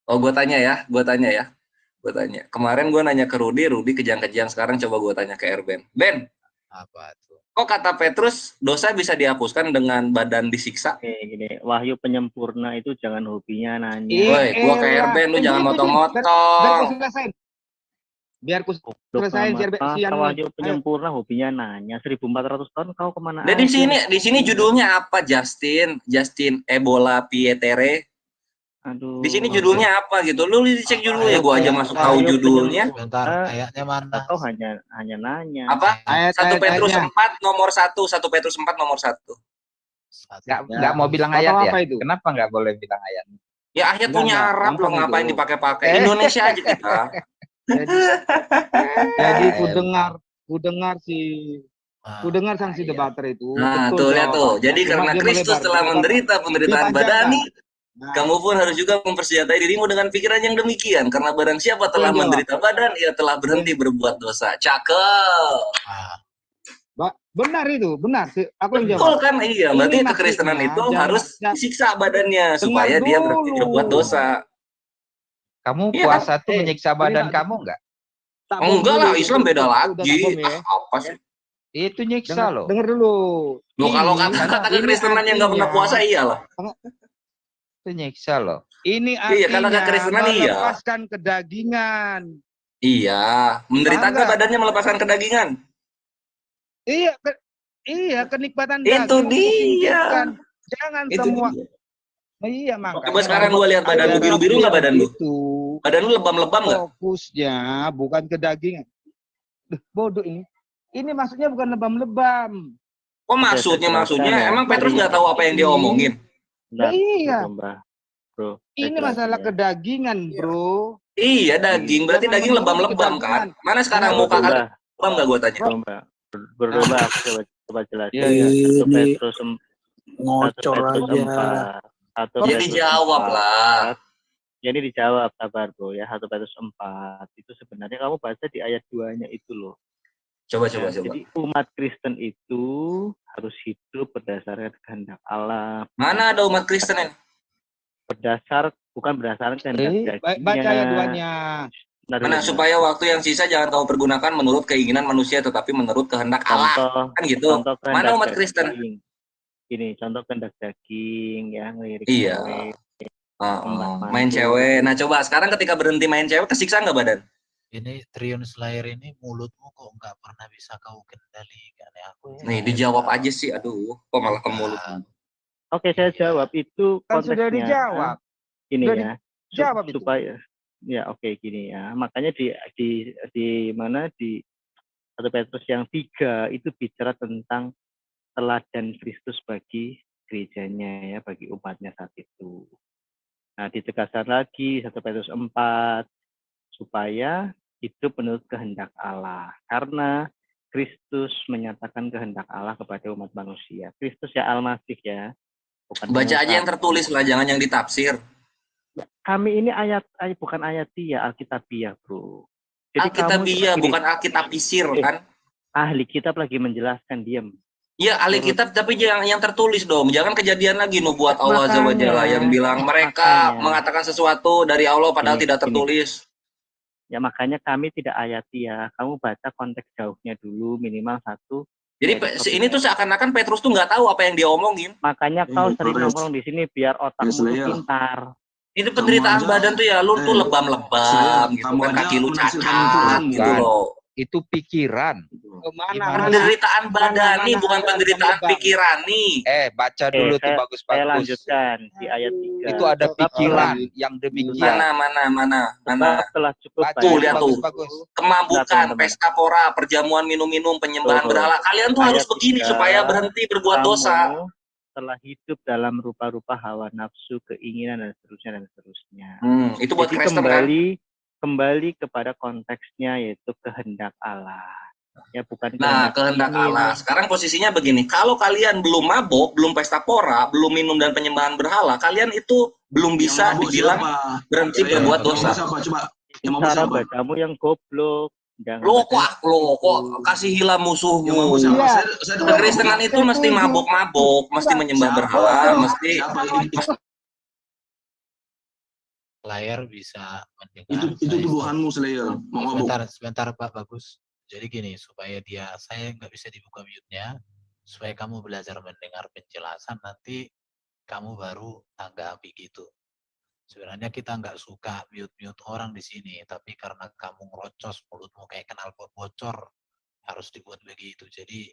Oh, gue tanya. Kemarin gue nanya ke Rudi kejang-kejang. Sekarang coba gue tanya ke Erben. Ben, Apa tuh? kok kata Petrus dosa bisa dihapuskan dengan badan disiksa? Oke, gini, Wahyu penyempurna itu jangan hobinya nanya. Woi, gue ke Erben, lu jangan Biar ku motong-motong. selesain. Biar ku Goblok selesain amat, si Anu nih. Wahyu penyempurna hobinya nanya. 1400 tahun kau kemana Dan aja? di sini judulnya apa, Justin? Justin Ebola Pietere. Di sini Aduh, judulnya apa gitu? Lu dicek judul ya, gue aja masuk tahu Wahyu judulnya. Bentar, ayatnya mana? Kau hanya nanya. Apa? Ayat-ayatnya. 1 Petrus 4 nomor 1, 1 Petrus 4 nomor 1. Nggak mau bilang ayat ya? Apa itu? Kenapa nggak boleh bilang ayat? Ya ayat punya Enggak, Arab loh, gampang ngapain itu. dipakai-pakai? Indonesia aja kita. Jadi ku dengar sang si iya. debater itu. Nah, betul tuh lihat tuh. jawabannya. Jadi Cuma karena dia Kristus melebar. telah menderita penderitaan Dipanjangkan. badani, Nah, kamu pun harus juga mempersenjatai dirimu dengan pikiran yang demikian. Karena barang siapa Aku telah yang jawab. menderita badan, ia telah berhenti berbuat dosa. Cakep. benar itu, benar. Aku yang Betul jawab. kan? Iya. Berarti Ini kekristenan maksudnya itu harus disiksa badannya Dengar supaya dia berhenti dulu. berbuat dosa. Kamu Iya puasa tuh menyiksa badan tak- kamu nggak? Tak Enggak bom lah, dulu. Islam beda Udah lagi. tak bom ya. Apa sih? Itu nyiksa loh. Dengar dulu. Loh, kalau Ini- kata ini kekristenan yang nggak pernah artinya- puasa, iyalah. Itu nyiksa loh. Ini Iya, karena artinya kekristenan iya. melepaskan kedagingan. Iya, menderita Paham nggak? badannya melepaskan kedagingan. Iya, kenikmatan Itu daging dia. disingkirkan. Jangan Itu semua. dia. Iya, makanya. Coba sekarang gua lihat badan lu biru-biru nggak badan lu? Itu Badan lu lebam-lebam nggak? fokusnya bukan kedagingan. Bodoh ini. Ini maksudnya bukan lebam-lebam. Kok maksudnya? Emang Petrus nggak tahu apa yang dia omongin? Nah, iya. Bro, Ini masalah kedagingan, bro. Iya, daging. Berarti daging lebam-lebam kan? Mana sekarang muka kalian lebam nggak gua tanya? Berdomba, coba jelasin. Iya. 1 Petrus ngocor 1 Petrus aja. 4. 1 Ya Petrus dijawab 4. lah. Jadi dijawab, sabar bro ya. 1 Petrus 4 itu sebenarnya kamu baca di ayat 2-nya itu loh. Coba. Jadi umat Kristen itu harus hidup berdasarkan kehendak Allah. Mana ada umat Kristen ini? Bukan berdasarkan kehendak dagingnya. Baca ayat 2-nya. Mana supaya waktu yang sisa jangan kamu pergunakan menurut keinginan manusia tetapi menurut kehendak Allah. Kan gitu. Mana umat Kristen? Ini contoh kehendak daging ya, ngelirik Iya. Main cewek. Nah coba sekarang ketika berhenti main cewek kesiksa nggak badan? Ini Triun Slayer ini mulutmu kok nggak pernah bisa kau kendalikan ya aku. Nih dijawab aja sih, aduh, kok malah ke mulut. Oke, saya jawab itu Kan konteksnya. sudah dijawab. Gini Sudah ya. dijawab itu. Supaya ya oke gini ya. Makanya di mana di 1 Petrus yang 3 itu bicara tentang teladan Kristus bagi gerejanya ya, bagi umatnya saat itu. Nah, ditegaskan lagi 1 Petrus 4 supaya hidup menurut kehendak Allah. Karena Kristus menyatakan kehendak Allah kepada umat manusia. Kristus ya Al-Masih ya. Baca aja yang tertulis lah, jangan yang ditafsir. Kami ini bukan ayatiah, Alkitabiah, bro. Jadi Alkitabiah, bukan Alkitapisir kan? Ahli kitab lagi menjelaskan, diam. Iya, ahli kitab, tapi yang tertulis dong. Jangan kejadian lagi nubuat Allah Azza wa Jalla yang bilang mereka mengatakan sesuatu dari Allah padahal tidak tertulis. Ya makanya kami tidak ayatiah. Kamu baca konteks jauhnya dulu, minimal 1. Jadi ini tuh seakan-akan Petrus tuh nggak tahu apa yang dia omongin. Makanya kau sering nongkrong di sini biar otakmu pintar. Itu penderitaan badan tuh ya, lu tuh lebam-lebam gitu kan, kaki lu cacat gitu loh. Itu pikiran. Penderitaan badan nih, bukan penderitaan pikiran nih. Baca dulu tuh bagus-bagus. Saya lanjutkan di ayat 3. Itu ada pikiran yang demikian. Mana. Telah cukup tuh lihat tuh. Kemabukan, pesta pora, perjamuan minum-minum, penyembahan berhala. Kalian tuh harus begini supaya berhenti berbuat dosa. Telah hidup dalam rupa-rupa hawa nafsu, keinginan dan seterusnya. Itu buat Jadi Kristen kan? Kembali kepada konteksnya yaitu kehendak Allah. Ya bukan kehendak Allah. Sekarang posisinya begini, kalau kalian belum mabok, belum pesta pora, belum minum dan penyembahan berhala, kalian itu belum bisa dibilang berhenti berbuat dosa. Cara bacamu yang goblok. Lo kok kasih hilang musuhmu. Kekristenan itu mesti mabok-mabok, mesti menyembah berhala, mesti Slayer bisa mendengar. Itu tuduhanmu, Slayer. Mau mabuk. Sebentar Pak Bagus. Jadi gini, supaya saya nggak bisa dibuka mute-nya, supaya kamu belajar mendengar penjelasan, nanti kamu baru tanggapi gitu. Sebenarnya kita nggak suka mute-mute orang di sini, tapi karena kamu ngerocos, mulutmu kayak knalpot bocor, harus dibuat begitu. Jadi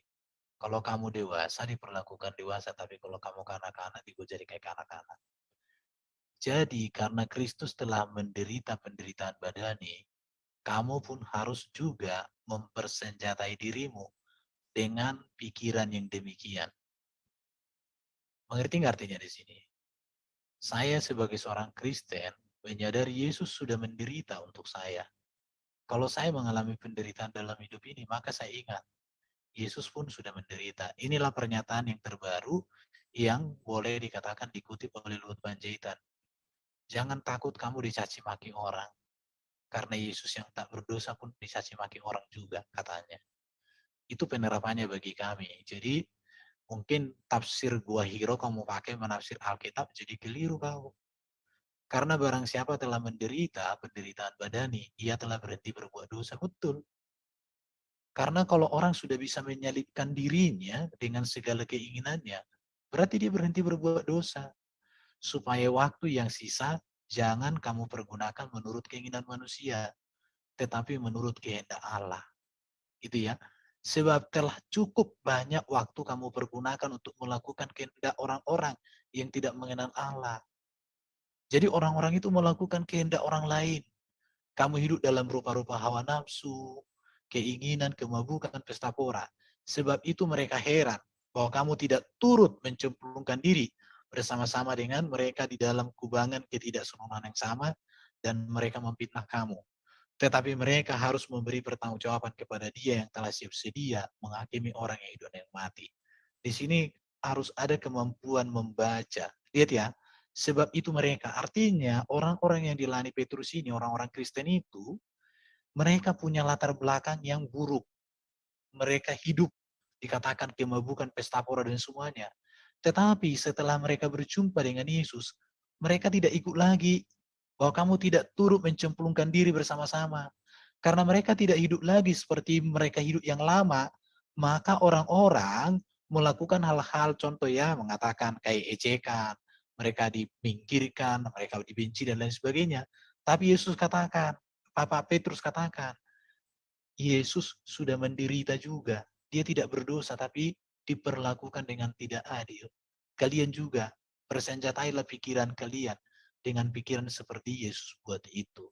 kalau kamu dewasa diperlakukan dewasa, tapi kalau kamu kanak-kanak dibuat jadi kayak kanak-kanak. Jadi karena Kristus telah menderita penderitaan badani, kamu pun harus juga mempersenjatai dirimu dengan pikiran yang demikian. Mengerti nggak artinya di sini? Saya sebagai seorang Kristen menyadari Yesus sudah menderita untuk saya. Kalau saya mengalami penderitaan dalam hidup ini, maka saya ingat Yesus pun sudah menderita. Inilah pernyataan yang terbaru yang boleh dikatakan dikutip oleh Luhut Panjaitan. Jangan takut kamu dicaci maki orang. Karena Yesus yang tak berdosa pun dicaci maki orang juga, katanya. Itu penerapannya bagi kami. Jadi mungkin tafsir gua hero kamu pakai menafsir Alkitab jadi keliru kau. Karena barang siapa telah menderita penderitaan badani, ia telah berhenti berbuat dosa. Betul. Karena kalau orang sudah bisa menyalibkan dirinya dengan segala keinginannya, berarti dia berhenti berbuat dosa. Supaya waktu yang sisa, jangan kamu pergunakan menurut keinginan manusia, tetapi menurut kehendak Allah. Gitu ya. Sebab telah cukup banyak waktu kamu pergunakan untuk melakukan kehendak orang-orang yang tidak mengenal Allah. Jadi orang-orang itu melakukan kehendak orang lain. Kamu hidup dalam rupa-rupa hawa nafsu, keinginan, kemabukan, pesta pora. Sebab itu mereka heran bahwa kamu tidak turut mencemplungkan diri bersama-sama dengan mereka di dalam kubangan ketidaksenonohan yang sama, dan mereka memfitnah kamu. Tetapi mereka harus memberi pertanggungjawaban kepada Dia yang telah siap sedia menghakimi orang yang hidup dan yang mati. Di sini harus ada kemampuan membaca. Lihat ya, sebab itu mereka, artinya orang-orang yang dilani Petrus ini, orang-orang Kristen itu, mereka punya latar belakang yang buruk. Mereka hidup, dikatakan kemabukan, pesta pora dan semuanya. Tetapi setelah mereka berjumpa dengan Yesus, mereka tidak ikut lagi. Bahwa kamu tidak turut mencemplungkan diri bersama-sama. Karena mereka tidak hidup lagi seperti mereka hidup yang lama, maka orang-orang melakukan hal-hal, contoh ya, mengatakan kayak ejekan, mereka dipinggirkan, mereka dibenci dan lain sebagainya. Tapi Yesus katakan, Bapak Petrus katakan, Yesus sudah menderita juga. Dia tidak berdosa, tapi diperlakukan dengan tidak adil. Kalian juga, persenjatailah pikiran kalian dengan pikiran seperti Yesus buat itu.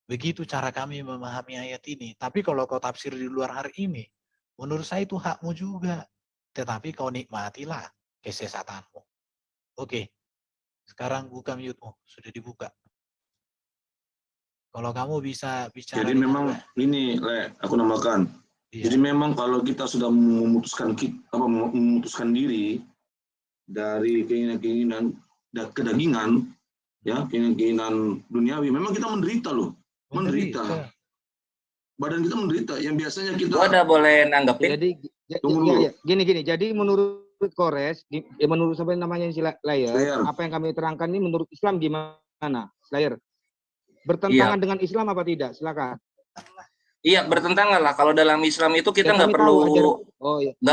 Begitu cara kami memahami ayat ini. Tapi kalau kau tafsir di luar hari ini, menurut saya itu hakmu juga. Tetapi kau nikmatilah kesesatanmu. Oke, sekarang buka mute-mu. Sudah dibuka. Kalau kamu bisa bicara. Jadi memang ini, aku namakan. Iya. Jadi memang kalau kita sudah memutuskan diri dari keinginan-keinginan kedagingan, ya, keinginan duniawi, memang kita menderita loh. Menderita. Badan kita menderita. Yang biasanya kita. Gua udah boleh nanggepin. Jadi gini. Jadi menurut Kores, menurut siapa namanya Slayer, apa yang kami terangkan ini menurut Islam gimana? Slayer. Bertentangan dengan Islam apa tidak? Silakan. Iya, bertentangan lah. Kalau dalam Islam itu kita nggak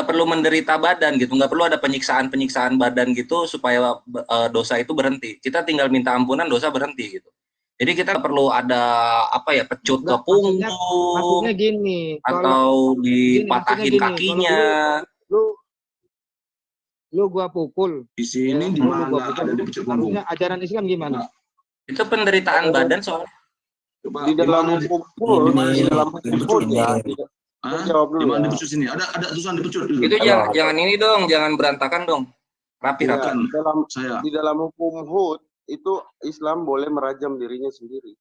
perlu menderita badan gitu, nggak perlu ada penyiksaan badan gitu supaya dosa itu berhenti. Kita tinggal minta ampunan, dosa berhenti gitu. Jadi kita perlu ada pecut ke punggung, maksudnya gini, atau dipatahin kakinya. Lu gua pukul. Di sini di mana ada dipecut punggung? Harusnya ajaran Islam gimana? Itu penderitaan badan soalnya. Di dalam hukum ya. Jawab dulu. Di mana dipecut sini? Ada tulisan dipecut dulu. Itu jangan ini dong, jangan berantakan dong. Rapi. Di dalam hukum Hud itu Islam boleh merajam dirinya sendiri.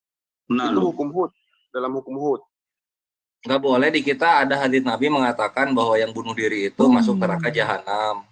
Benar. Itu hukum Hud. Dalam hukum Hud. Nggak boleh, di kita ada hadits Nabi mengatakan bahwa yang bunuh diri itu masuk neraka jahanam.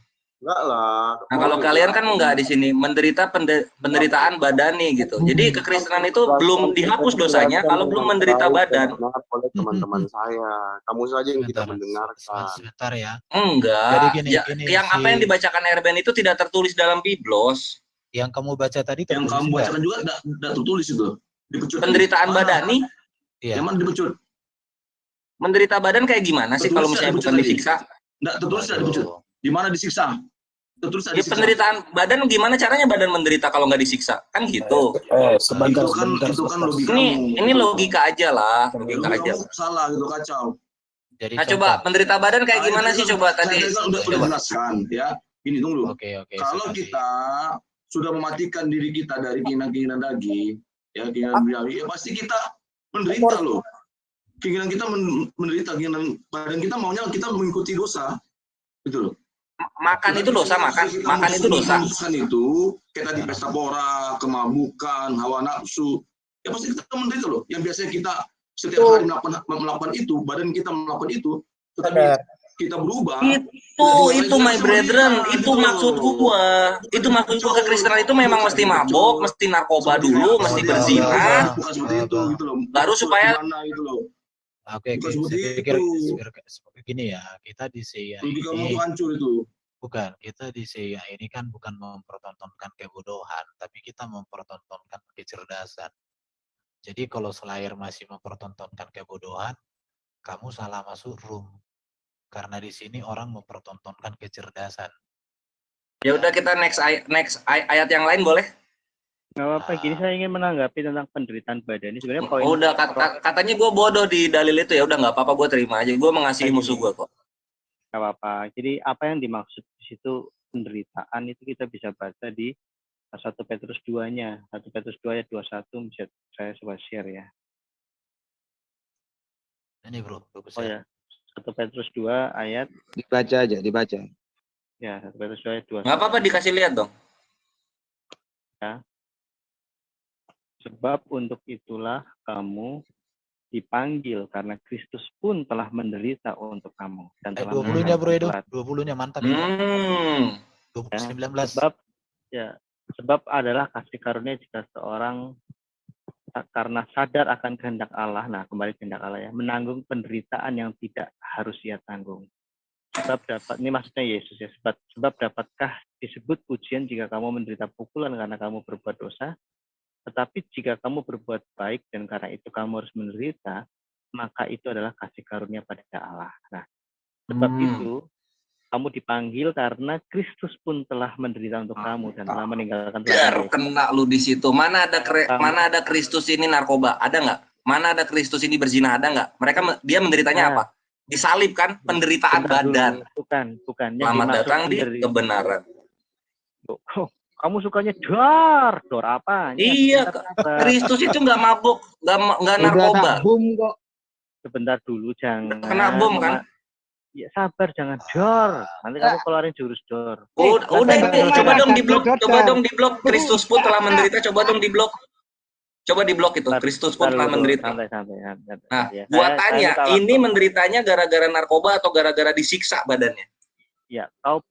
Enggak lah. Nah, kalau kalian kan enggak di sini menderita penderitaan badani gitu. Jadi kekristenan itu belum dihapus dosanya kalau belum menderita badan. Oleh teman-teman saya. Kamu saja yang tidak mendengarkan. Sebentar ya. Enggak. Jadi gini, yang apa yang dibacakan Erben itu tidak tertulis dalam Biblos. Yang kamu baca tadi Yang tertulis kamu nggak? bacakan juga tidak tertulis itu. Dipecut. Penderitaan badani? Iya. Yang mana dipecut? Menderita badan kayak gimana sih kalau misalnya bukan disiksa? Enggak tertulis tidak dipecut. Di mana disiksa? Tertulis Ya, penderitaan badan gimana caranya badan menderita kalau nggak disiksa? Kan gitu. Sebentar, itu kan logika. Ini logika aja lah, logika aja. Salah gitu, kacau. Jadi nah coba penderita badan kayak gimana sih coba tadi? Saya udah jelaskan ya. Ini tunggu. Oke. Kalau kita sudah mematikan diri kita dari keinginan daging, ya keinginan duniawi, ya pasti kita menderita loh. Keinginan kita menderita, keinginan badan kita maunya kita mengikuti dosa, gitu loh. Makan itu dosa, makan itu dosa. Makan itu kayak tadi pesta pora, kemabukan, hawa nafsu, ya pasti kita menderita loh. Yang biasanya kita setiap hari melakukan itu, badan kita melakukan itu, tetapi kita berubah. Itu my brethren, itu maksud gua. Itu maksud gua, kekristenan itu memang mesti mabok, mesti narkoba dulu, mesti berzina. Bukan seperti itu gitu loh. Baru supaya gitu loh. Oke, saya pikir begini ya, kita di CIA ini hancur itu. Bukan, kita di CIA ini kan bukan mempertontonkan kebodohan, tapi kita mempertontonkan kecerdasan. Jadi kalau Slayer masih mempertontonkan kebodohan, kamu salah masuk room. Karena di sini orang mempertontonkan kecerdasan. Ya udah, kita next ayat yang lain boleh? Nggak apa-apa, gini saya ingin menanggapi tentang penderitaan badan ini sebenarnya poin. Udah katanya gue bodoh di dalil itu, ya udah nggak apa-apa, gue terima aja. Gue mengasihi musuh gue kok. Nggak apa-apa. Jadi apa yang dimaksud di situ penderitaan itu kita bisa baca di 1 Petrus 2-nya. 1 Petrus 2 ayat 21 bisa saya coba share ya. Ini bro, bagus ya. 1 Petrus 2 ayat. Dibaca aja, dibaca. Ya, 1 Petrus 2 ayat 21. Nggak apa-apa, dikasih lihat dong. Ya. Sebab untuk itulah kamu dipanggil karena Kristus pun telah menderita untuk kamu dan telah 20-nya bro itu, 20-nya mantap itu. 19. Sebab adalah kasih karunia jika seorang karena sadar akan kehendak Allah, nah kembali kehendak Allah ya, menanggung penderitaan yang tidak harus ia tanggung. Sebab dapat, ini maksudnya Yesus ya, sebab dapatkah disebut pujian jika kamu menderita pukulan karena kamu berbuat dosa? Tetapi jika kamu berbuat baik dan karena itu kamu harus menderita, maka itu adalah kasih karunia pada Allah. Nah, sebab itu kamu dipanggil karena Kristus pun telah menderita untuk kamu dan telah meninggalkan Biar kena lu di situ. Mana ada Kristus ini narkoba? Ada nggak? Mana ada Kristus ini berzina? Ada nggak? Dia menderitanya apa? Disalib kan? Penderitaan badan. Bukan. Selamat datang di kebenaran. Kamu sukanya dor apa? Iya, Kristus itu nggak mabuk, nggak narkoba. Bom kok. Sebentar dulu, jangan. Kena bom kan? Ya sabar, jangan dor. Nanti kamu keluarin jurus dor. Udah ini, coba dong di blok. Kristus pun telah menderita, coba dong di blok. Coba di blok itu, Kristus pun telah menderita. Santai. Nah, gua tanya, ini menderitanya gara-gara narkoba atau gara-gara disiksa badannya? Ya, kau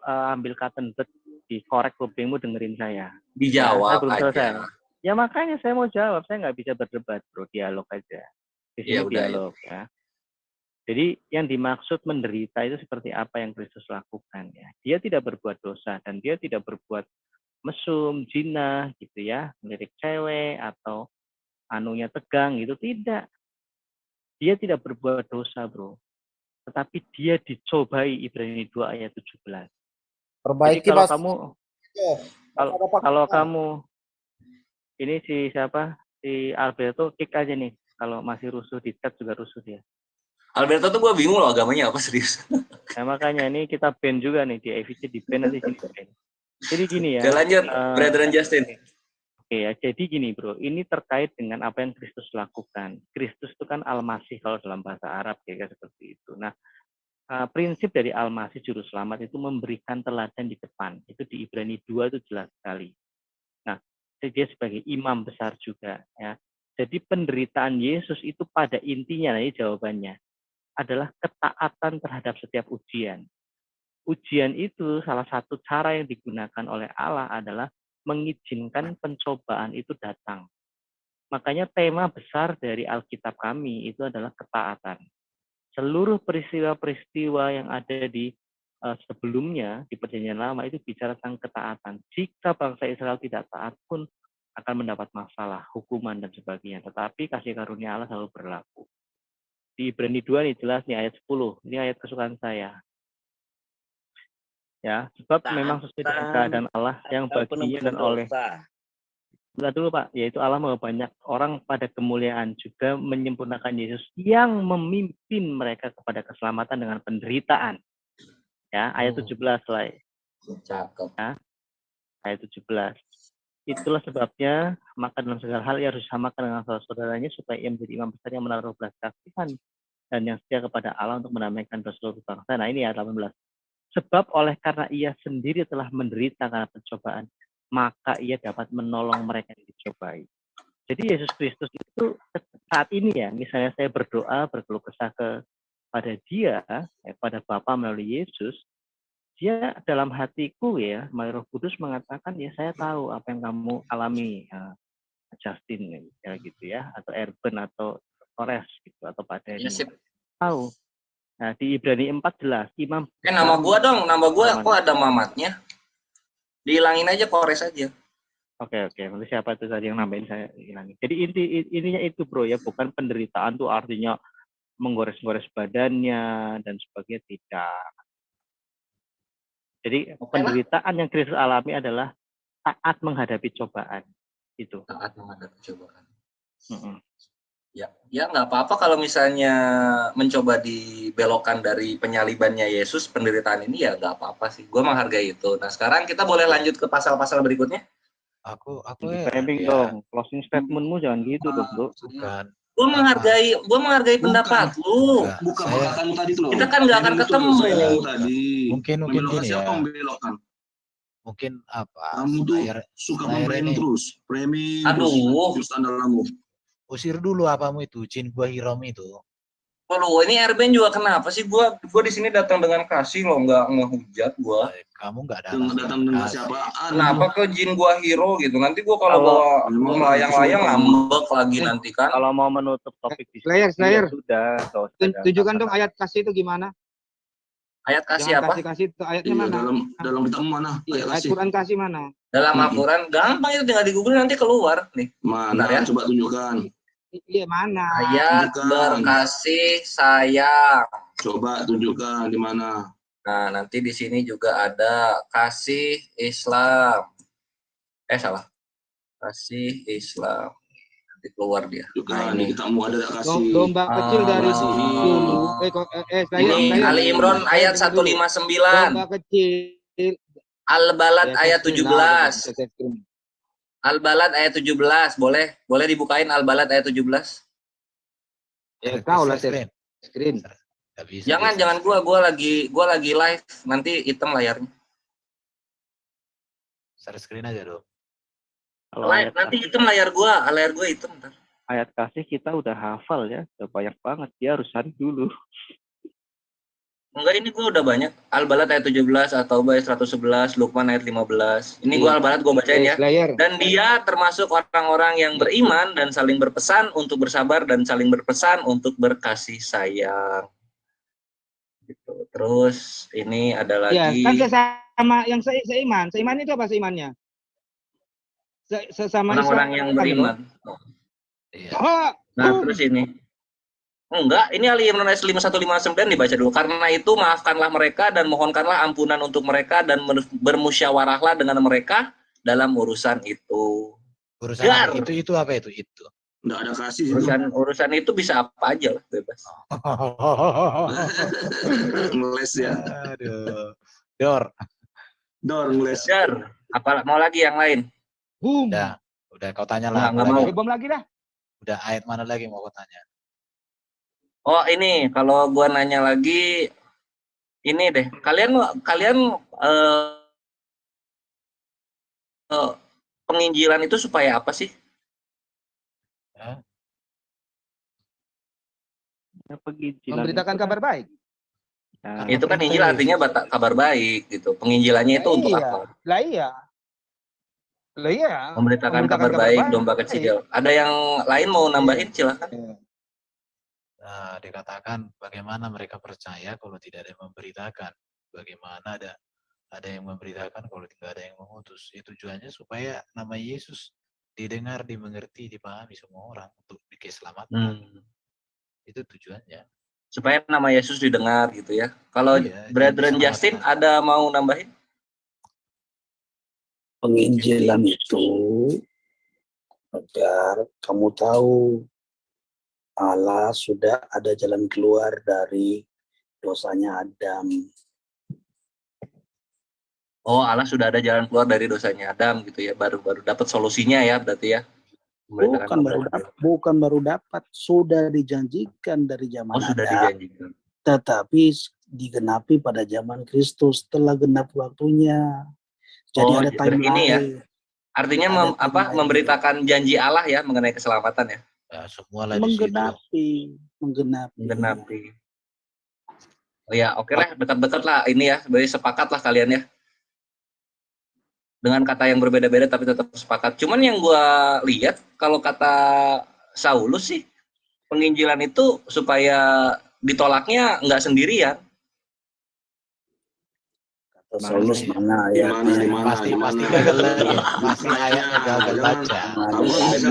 ambil cotton bud, dikorek kupingmu, dengerin saya. Dijawab saya aja. Ya makanya saya mau jawab, saya nggak bisa berdebat bro, dialog aja. Di sini dialog ya. Jadi yang dimaksud menderita itu seperti apa yang Kristus lakukan ya. Dia tidak berbuat dosa dan dia tidak berbuat mesum, zina gitu ya, melirik cewek atau anunya tegang gitu, tidak. Dia tidak berbuat dosa bro. Tetapi dia dicobai, Ibrani 2 ayat 17. Perbaiki. Jadi kalau kamu ini si Alberto kick aja nih, kalau masih rusuh di chat juga rusuh dia. Alberto tuh gue bingung loh agamanya apa, serius. Nah, makanya ini kita ban juga nih di EVC, di ban nanti sini ban. Jadi gini ya. Lanjut, Brethren Justin. Oke ya, jadi gini bro, ini terkait dengan apa yang Kristus lakukan. Kristus itu kan Al-Masih kalau dalam bahasa Arab ya seperti itu. Nah, prinsip dari Al-Masih Juru Selamat itu memberikan teladan di depan. Itu di Ibrani 2 itu jelas sekali. Nah, dia sebagai imam besar juga ya. Jadi penderitaan Yesus itu pada intinya, nah ini jawabannya, adalah ketaatan terhadap setiap ujian. Ujian itu salah satu cara yang digunakan oleh Allah adalah mengizinkan pencobaan itu datang. Makanya tema besar dari Alkitab kami itu adalah ketaatan. Seluruh peristiwa-peristiwa yang ada di sebelumnya di Perjanjian Lama itu bicara tentang ketaatan. Jika bangsa Israel tidak taat pun akan mendapat masalah, hukuman dan sebagainya. Tetapi kasih karunia Allah selalu berlaku. Di Ibrani 2 nih jelas nih ayat 10. Ini ayat kesukaan saya. Ya, sebab memang sesuai dengan keadaan Allah yang baginya dan oleh. Bentar dulu Pak, yaitu Allah mau banyak orang pada kemuliaan juga menyempurnakan Yesus yang memimpin mereka kepada keselamatan dengan penderitaan. Ya, ayat 17 lah. Cakep. Ya, ayat 17. Itulah sebabnya maka dalam segala hal ia harus samakan dengan saudara-saudaranya supaya ia menjadi imam besar yang menaruh belas kasihan dan yang setia kepada Allah untuk mendamaikan seluruh bangsa. Nah ini ayat 18. Sebab oleh karena ia sendiri telah menderita karena pencobaan, maka ia dapat menolong mereka yang dicobai. Jadi Yesus Kristus itu saat ini ya, misalnya saya berdoa, berkeluh kesah kepada dia, pada Bapa melalui Yesus, dia dalam hatiku ya, melalui Roh Kudus mengatakan ya saya tahu apa yang kamu alami, Justin ya gitu ya, atau Erben atau Kores gitu atau Pak Denny. Ya, tahu. Nah di Ibrani 4 jelas imam. Nama gua dong, nama gua kok ada Mamatnya? Dihilangin aja, Kores aja. Oke, nanti siapa itu tadi yang nambahin saya hilangin. Jadi intinya itu bro ya, bukan penderitaan tuh artinya menggores-gores badannya dan sebagainya, tidak. Jadi penderitaan yang Kristus alami adalah saat menghadapi cobaan itu. Saat menghadapi cobaan. Ya nggak apa-apa kalau misalnya mencoba dibelokkan dari penyalibannya Yesus, penderitaan ini ya nggak apa-apa sih. Gue menghargai itu. Nah sekarang kita boleh lanjut ke pasal-pasal berikutnya. Aku framing dong, closing statementmu jangan gitu dong bro. Bukan. Gue menghargai pendapat lu. Bukan perkataanmu tadi tuh. Kita kan nggak akan ketemu. Mungkin gini ya. Siapa membelokkan? Mungkin apa? Kamu tuh suka memframing terus. Framing. Aduh. Terus andalanmu. Usir dulu apamu itu, jin gua hiram itu. Waduh, ini Erben juga kenapa sih? Gua di sini datang dengan kasih loh, nggak ngehujat gua. Kamu nggak datang dengan siapa? Kenapa ke jin gua hero gitu? Nanti gua kalau bawa melayang-layang ngambek lagi nanti kan. Kalau mau menutup topik di Slayer. Sudah. Tunjukkan dong ayat kasih itu gimana? Ayat kasih apa? Kasih itu ayatnya mana? Dalam kitabmu mana? Ayat Quran kasih mana? Dalam Al-Quran gampang itu, tinggal di Google nanti keluar nih. Mana? Ya? Coba tunjukkan. Iya mana? Ayat berkasih sayang. Coba tunjukkan di mana. Nah, nanti di sini juga ada kasih Islam. Salah. Kasih Islam. Nanti keluar dia. Nah, ini kitabmu ada kasih. Domba kecil dari dulu. Ini Ali Imran ayat 159. Domba kecil. Al-Balad ayat 17. Al-Balad ayat 17, boleh dibukain Al-Balad ayat 17? Ya kau lah screen. Jangan gua lagi live, nanti hitam layarnya. Share screen aja dong. Nanti hitam layar gua hitam ntar. Ayat kasih kita udah hafal ya, udah banyak banget, dia harus cari dulu. Enggak, ini gue udah banyak. Al-Balad ayat 17, At-Taubah ayat 111, Luqman ayat 15. Ini gue Al-Balad gue bacain ya. Dan dia termasuk orang-orang yang beriman dan saling berpesan untuk bersabar dan saling berpesan untuk berkasih sayang. Gitu. Terus ini ada lagi. Ya, kan sesama yang seiman. Seiman itu apa seimannya? Sesama orang-orang yang beriman. Iya. Nah, terus ini. Enggak, ini Ali Imran ayat 5159 dibaca dulu. Karena itu maafkanlah mereka dan mohonkanlah ampunan untuk mereka dan bermusyawarahlah dengan mereka dalam urusan itu. Urusan itu apa itu? Enggak ada kasih. Urusan itu bisa apa aja lah, bebas. Ngeles ya. Aduh. Dor ngeles. Dor. Apa mau lagi yang lain? Udah kau tanya lah. Enggak mau. Bom lagi dah. Udah ayat mana lagi mau kau tanya? Oh ini, kalau gua nanya lagi, ini deh, kalian penginjilan itu supaya apa sih? Memberitakan kabar baik. Nah, itu kan Injil artinya kabar baik gitu. Penginjilannya itu untuk apa? Lah iya. Memberitakan kabar baik, domba kecil. Ada yang lain mau nambahin, silakan. Nah, dikatakan bagaimana mereka percaya kalau tidak ada yang memberitakan. Bagaimana ada yang memberitakan kalau tidak ada yang mengutus. Itu tujuannya supaya nama Yesus didengar, dimengerti, dipahami semua orang untuk keselamatan. Itu tujuannya. Supaya nama Yesus didengar gitu ya. Kalau Brethren Justin ada mau nambahin? Penginjilan itu agar kamu tahu Allah sudah ada jalan keluar dari dosanya Adam. Oh, Allah sudah ada jalan keluar dari dosanya Adam gitu ya. Baru dapat solusinya ya berarti ya. Bukan baru dapat, sudah dijanjikan dari zaman Adam. Sudah dijanjikan. Tetapi digenapi pada zaman Kristus, telah genap waktunya. Jadi ada timeline. Ini ya. Artinya memberitakan janji Allah ya mengenai keselamatan ya. Ya, semua lah menggenapi. Oh ya, oke lah, dekat-dekat lah ini ya, sebagai sepakat lah kalian ya. Dengan kata yang berbeda-beda tapi tetap sepakat. Cuman yang gua lihat kalau kata Saulus sih, penginjilan itu supaya ditolaknya nggak sendirian. Saulus mana ya? Pasti gagal lagi. Pasti ayatnya gagal baca.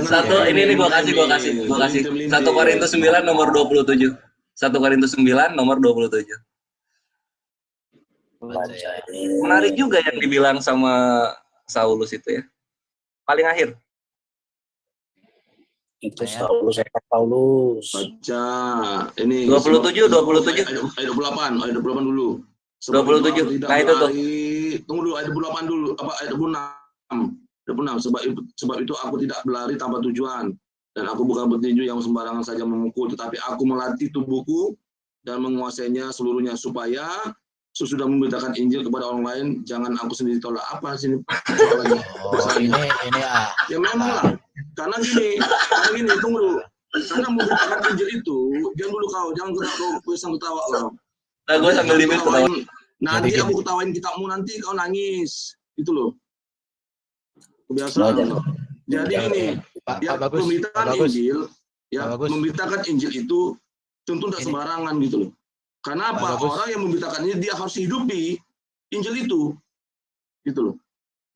Satu ini gua kasih. 1 Korintus 9 nomor 27. 1 Korintus 9 nomor 27. Menarik juga yang dibilang sama Saulus itu ya. Paling akhir. Itu Saulus atau Paulus. Baca ini 27. Ayat 28 dulu. 27. Nah itu tuh. Tunggu dulu ayat 28 dulu. Ayat 26. Sebab itu aku tidak berlari tanpa tujuan, dan aku bukan bertinju yang sembarangan saja memukul, tetapi aku melatih tubuhku dan menguasainya seluruhnya, supaya sesudah memberitakan Injil kepada orang lain, jangan aku sendiri tolak. Apa sini soalnya? Ini ya memang lah. Karena gini, tunggu dulu. Karena memberitakan Injil itu, jangan ketawa kau. Nah, gue sambil limit ketawa. Nanti aku ketawain kitabmu, nanti kau nangis. Itu loh. Kebiasaan. Jadi ini, pemberitaan Injil, memberitakan Injil itu tentu tidak sembarangan gitu loh. Karena apa? Orang yang memberitakan ini dia harus hidupi Injil itu, gitu loh.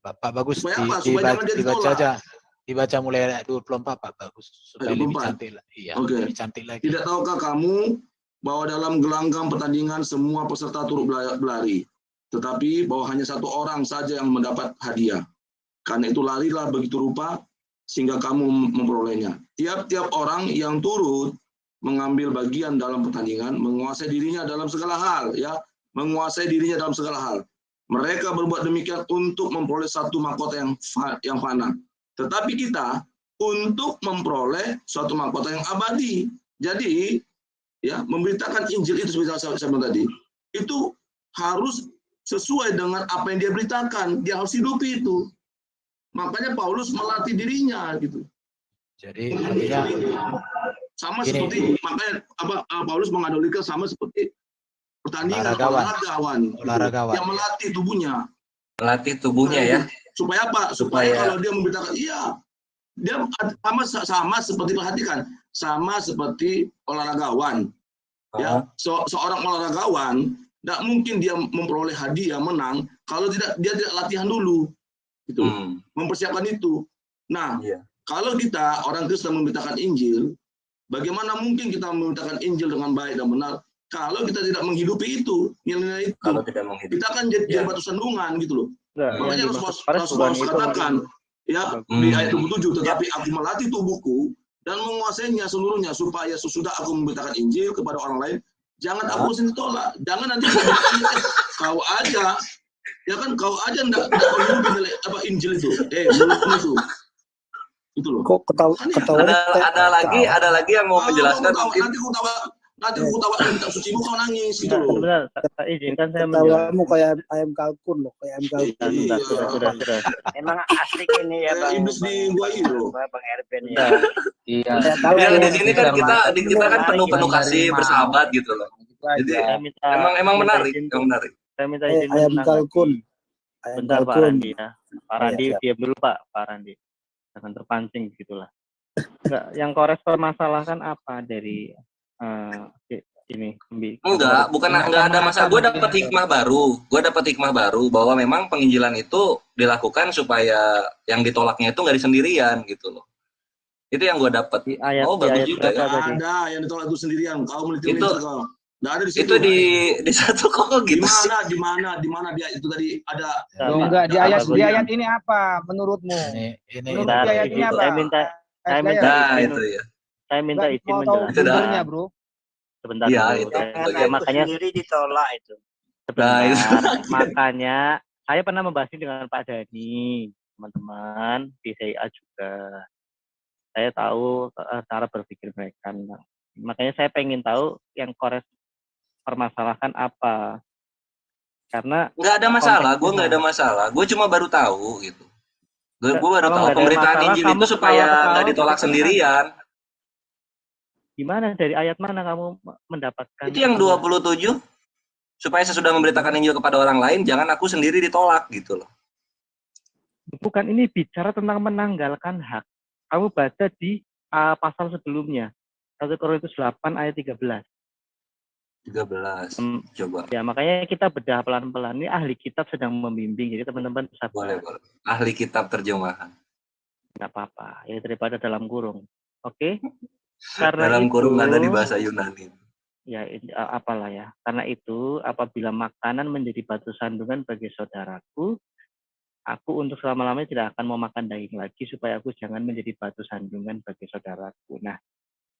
Pak Bagus, supaya apa? Supaya jangan dia ditolak. Dibaca mulai ayat 24 Pak Bagus, supaya lebih cantik lagi. Iya, lebih cantik lagi. Tidak tahukah kamu bahwa dalam gelanggang pertandingan semua peserta turut berlari, tetapi bahwa hanya satu orang saja yang mendapat hadiah. Karena itu larilah begitu rupa sehingga kamu memperolehnya. Tiap-tiap orang yang turut mengambil bagian dalam pertandingan menguasai dirinya dalam segala hal, ya, menguasai dirinya dalam segala hal. Mereka berbuat demikian untuk memperoleh satu mahkota yang fana. Tetapi kita untuk memperoleh suatu mahkota yang abadi. Jadi, ya, memberitakan Injil itu seperti saya bilang tadi, itu harus sesuai dengan apa yang dia beritakan. Dia harus hidupi itu. Makanya Paulus melatih dirinya gitu. Jadi artinya sama seperti makanya Paulus menganalogikan sama seperti pertandingan olahragawan yang melatih tubuhnya. Melatih tubuhnya ya. Supaya apa? Supaya kalau dia memberitakan, iya, dia sama seperti, perhatikan, sama seperti olahragawan. Ya, seorang olahragawan tidak mungkin dia memperoleh hadiah menang kalau dia tidak latihan dulu. Gitu. Mempersiapkan itu. Nah, kalau kita orang Kristen memberitakan Injil, bagaimana mungkin kita memberitakan Injil dengan baik dan benar kalau kita tidak menghidupi itu, nilai-nilai itu? Kalau tidak menghidupi. Kita kan jadi batu sandungan gitu loh. Makanya Rasulullah katakan ya di ayat 27, tetapi aku melatih tubuhku dan menguasainya seluruhnya, supaya sesudah aku memberitakan Injil kepada orang lain, jangan aku sendiri tolak. Jangan nanti kau aja, ya kan, kau aja enggak menghidupi nilai Injil itu. Mulutmu itu. Itu loh. Kok ketawa? Ada lagi yang mau menjelaskan. Nanti aku tawa kitab sucimu, kau nangis gitu loh. Sebentar, izinkan saya menjawab. Kamu kayak ayam kalkun loh, kayak ayam kalkun. Sudah. Emang asik ini ya Bang. Iblis di gua itu. Bang Erben ya. Iya. Yang di sini kan kita kan penuh kasih, bersahabat gitu loh. Jadi emang menarik, Saya minta izin ayam kalkun. Bentar Pak Randi ya. Pak Randi diam dulu Pak Randi. Jangan terpancing gitulah. Enggak, yang Kores permasalahkan apa dari ini. Enggak ada masalah. Gue dapat hikmah baru. Gue dapat hikmah baru bahwa memang penginjilan itu dilakukan supaya yang ditolaknya itu nggak sendirian gitu loh. Itu yang gue dapat. Di ayat, oh, bagus juga ya. Ada yang ditolak itu sendirian. Kau meneliti itu kau. Nggak ada di situ. Itu di satu kok gitu. Di mana dia itu tadi ada. Enggak, di ayat ini apa menurutmu? Ini ayat ini apa? Saya minta izin menjelaskan. Bro. Sebentar ya, dulu. Ya, makanya sendiri ditolak itu. Sebentar. Makanya saya pernah membahas ini dengan Pak Dhani, teman-teman di CIA juga. Saya tahu cara berpikir mereka. Makanya saya pengen tahu yang Kores permasalahkan apa. Karena nggak ada masalah, gue nggak ada masalah. Gue cuma baru tahu gitu. Gue baru tahu pemberitaan Injil itu supaya nggak ditolak sendirian. Gimana, dari ayat mana kamu mendapatkan? Itu yang 27. Supaya sesudah memberitakan Injil kepada orang lain, jangan aku sendiri ditolak gitu loh. Bukan, ini bicara tentang menanggalkan hak. Kamu baca di pasal sebelumnya. 1 Korintus 8 ayat 13. 13. Coba. Ya, makanya kita bedah pelan-pelan. Ini ahli kitab sedang membimbing, jadi teman-teman bisa boleh. Ahli kitab terjemahan. Nggak apa-apa, ya daripada dalam kurung. Oke? Karena dalam kurung ada di bahasa Yunani. Ya, apalah ya. Karena itu, apabila makanan menjadi batu sandungan bagi saudaraku, aku untuk selama-lamanya tidak akan mau makan daging lagi supaya aku jangan menjadi batu sandungan bagi saudaraku. Nah,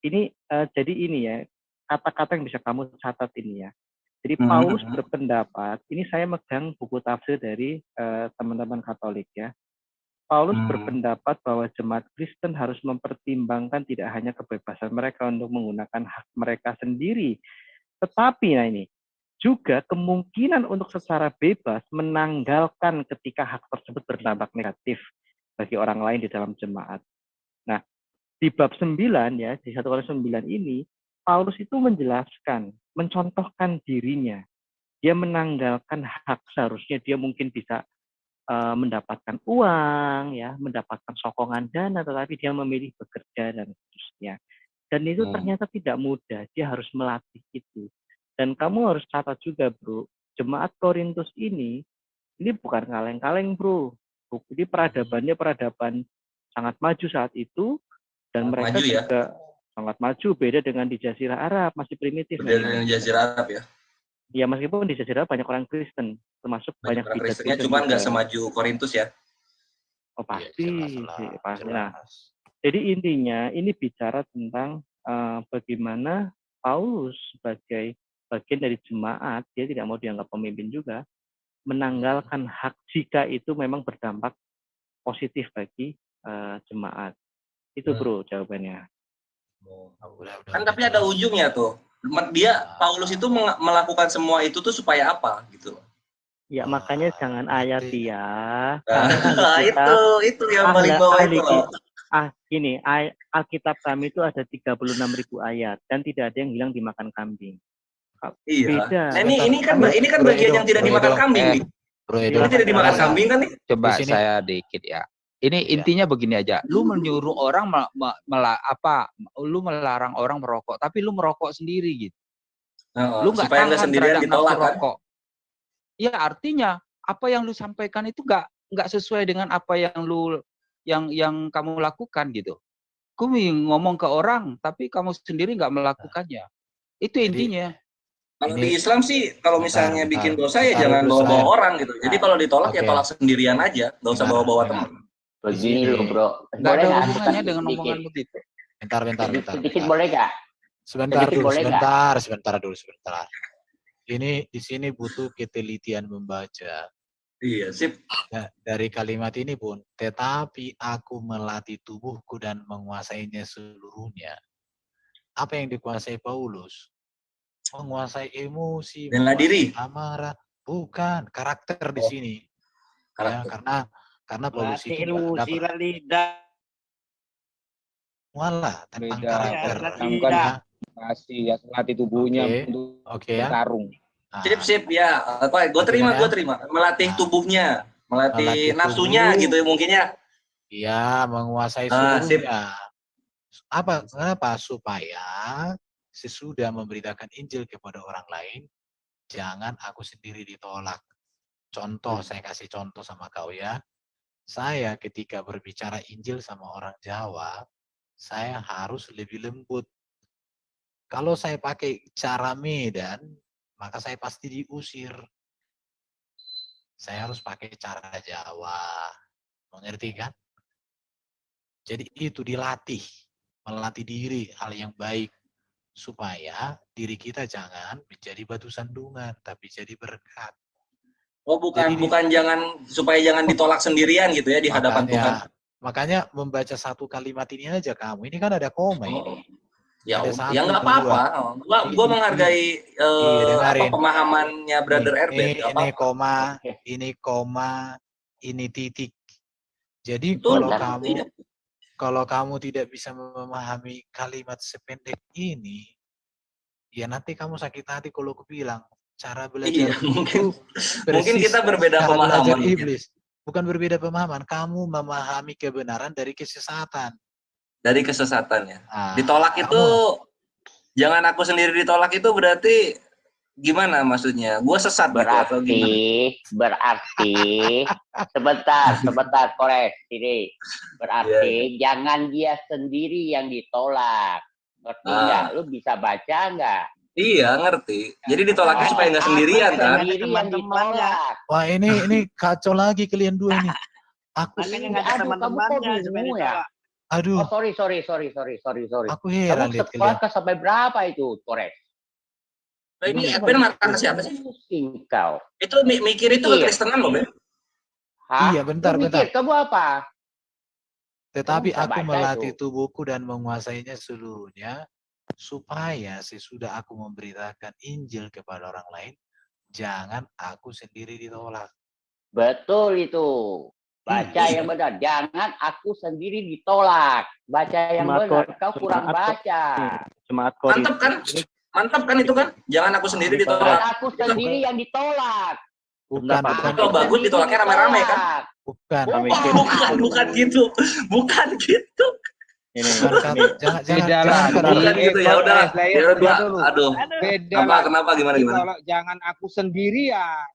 ini jadi ini ya, kata-kata yang bisa kamu catat ini ya. Jadi Paulus berpendapat, ini saya megang buku tafsir dari teman-teman Katolik ya. Paulus berpendapat bahwa jemaat Kristen harus mempertimbangkan tidak hanya kebebasan mereka untuk menggunakan hak mereka sendiri, tetapi nah ini juga kemungkinan untuk secara bebas menanggalkan ketika hak tersebut berdampak negatif bagi orang lain di dalam jemaat. Nah, di bab 9 ya, di 1 Korintus 9 ini, Paulus itu menjelaskan, mencontohkan dirinya. Dia menanggalkan hak, seharusnya dia mungkin bisa mendapatkan uang, ya, mendapatkan sokongan dana, tetapi dia memilih bekerja dan seterusnya. Dan itu ternyata tidak mudah, dia harus melatih itu. Dan kamu harus catat juga, bro, jemaat Korintus ini bukan kaleng-kaleng, bro. Jadi peradaban sangat maju saat itu, dan mereka maju, juga sangat maju, beda dengan di Jazirah Arab, masih primitif. Beda dengan Jazirah Arab ya? Ya, meskipun di Jazirah banyak orang Kristen, termasuk banyak Kristennya, cuma nggak semaju Korintus ya? Oh pasti, pasti. Nah, jadi intinya ini bicara tentang bagaimana Paulus sebagai bagian dari jemaat, dia tidak mau dianggap pemimpin juga, menanggalkan hak jika itu memang berdampak positif bagi jemaat. Itu bro jawabannya. Kan tapi ada ujungnya tuh. Paulus itu melakukan semua itu tuh supaya apa gitu loh. Ya makanya jangan ayat ya. Itu yang paling bawah itu loh. Gini, Alkitab kami itu ada 36.000 ayat dan tidak ada yang hilang dimakan kambing. Iya. Beda. Nah, ini kan bagian yang tidak dimakan kambing nih. Ini tidak dimakan kambing kan nih? Coba saya dikit ya. Ini intinya begini aja. Lu menyuruh orang lu melarang orang merokok, tapi lu merokok sendiri gitu. Lu nggak tahan terhadap nafsu rokok. Ya artinya apa yang lu sampaikan itu nggak sesuai dengan apa yang lu yang kamu lakukan gitu. Kamu ngomong ke orang, tapi kamu sendiri nggak melakukannya. Itu intinya. Kalau di Islam sih, kalau misalnya bikin dosa ya jangan bawa-bawa orang gitu. Jadi kalau ditolak ya tolak sendirian aja, nggak usah bawa-bawa teman. Begini loh bro, nggak ada hubungannya dengan omongan begitu. Bentar. Sedikit boleh nggak? Sebentar dulu. Ini di sini butuh ketelitian membaca. Iya, sip. Nah, dari kalimat ini pun, tetapi aku melatih tubuhku dan menguasainya seluruhnya. Apa yang dikuasai Paulus? Menguasai emosi, bela diri, amarah, bukan karakter di sini. Ya, karena Paulus itu wala tentang karakter. Masih ya melatih tubuhnya untuk bertarung. Sip ya. Apa? Gue terima. Melatih tubuhnya, melatih nafsunya gitu ya mungkin ya. Iya, menguasai seluruhnya. Apa? Kenapa? Supaya sesudah memberitakan Injil kepada orang lain, jangan aku sendiri ditolak. Contoh, saya kasih contoh sama kau ya. Saya ketika berbicara Injil sama orang Jawa, saya harus lebih lembut. Kalau saya pakai cara Medan, maka saya pasti diusir. Saya harus pakai cara Jawa. Mengerti kan? Jadi itu dilatih. Melatih diri hal yang baik. Supaya diri kita jangan menjadi batu sandungan, tapi jadi berkat. Oh bukan jangan, supaya jangan ditolak sendirian gitu ya di hadapan Tuhan. Makanya membaca satu kalimat ini aja kamu. Ini kan ada koma ini. Ya nggak apa-apa. Gua menghargai pemahamannya Brother RB. Ini koma, ini titik. Jadi kalau kamu tidak bisa memahami kalimat sependek ini, ya nanti kamu sakit hati kalau aku bilang cara belajar mungkin kita berbeda pemahaman. Iblis. Bukan berbeda pemahaman, kamu memahami kebenaran dari kesesatan. Dari kesesatan ya. Ditolak itu, jangan aku sendiri ditolak itu berarti gimana maksudnya? Gue sesat berarti, gitu atau gimana? Berarti, sebentar, korek, ini. Berarti jangan dia sendiri yang ditolak. Ngerti nggak? Lu bisa baca nggak? Iya, ngerti. Jadi ditolaknya supaya nggak sendirian kan? Sendiri yang ditolak. Wah, ini kacau lagi kalian dua ini. Aku teman-temannya ya. Aduh. Oh, sorry. Aku heran lihat kalian. Kamu sampai berapa itu, korek? Ini Edwin marah ke siapa sih? Kau. Itu mikir itu kekristenan loh, Ben. Iya, bentar. Kamu apa? Tetapi aku melatih tubuhku dan menguasainya seluruhnya, supaya sesudah aku memberitakan Injil kepada orang lain, jangan aku sendiri ditolak. Betul itu. Baca yang benar. Jangan aku sendiri ditolak. Baca yang benar. Kau kurang baca. Mantap kan itu kan? Jangan aku sendiri ditolak. Aku sendiri yang ditolak. Bukan. Kalau bagus ditolaknya rame-rame kan? Bukan gitu. Ini jangan gitu ya udah. Aduh. Kenapa gimana? Jangan aku sendirian.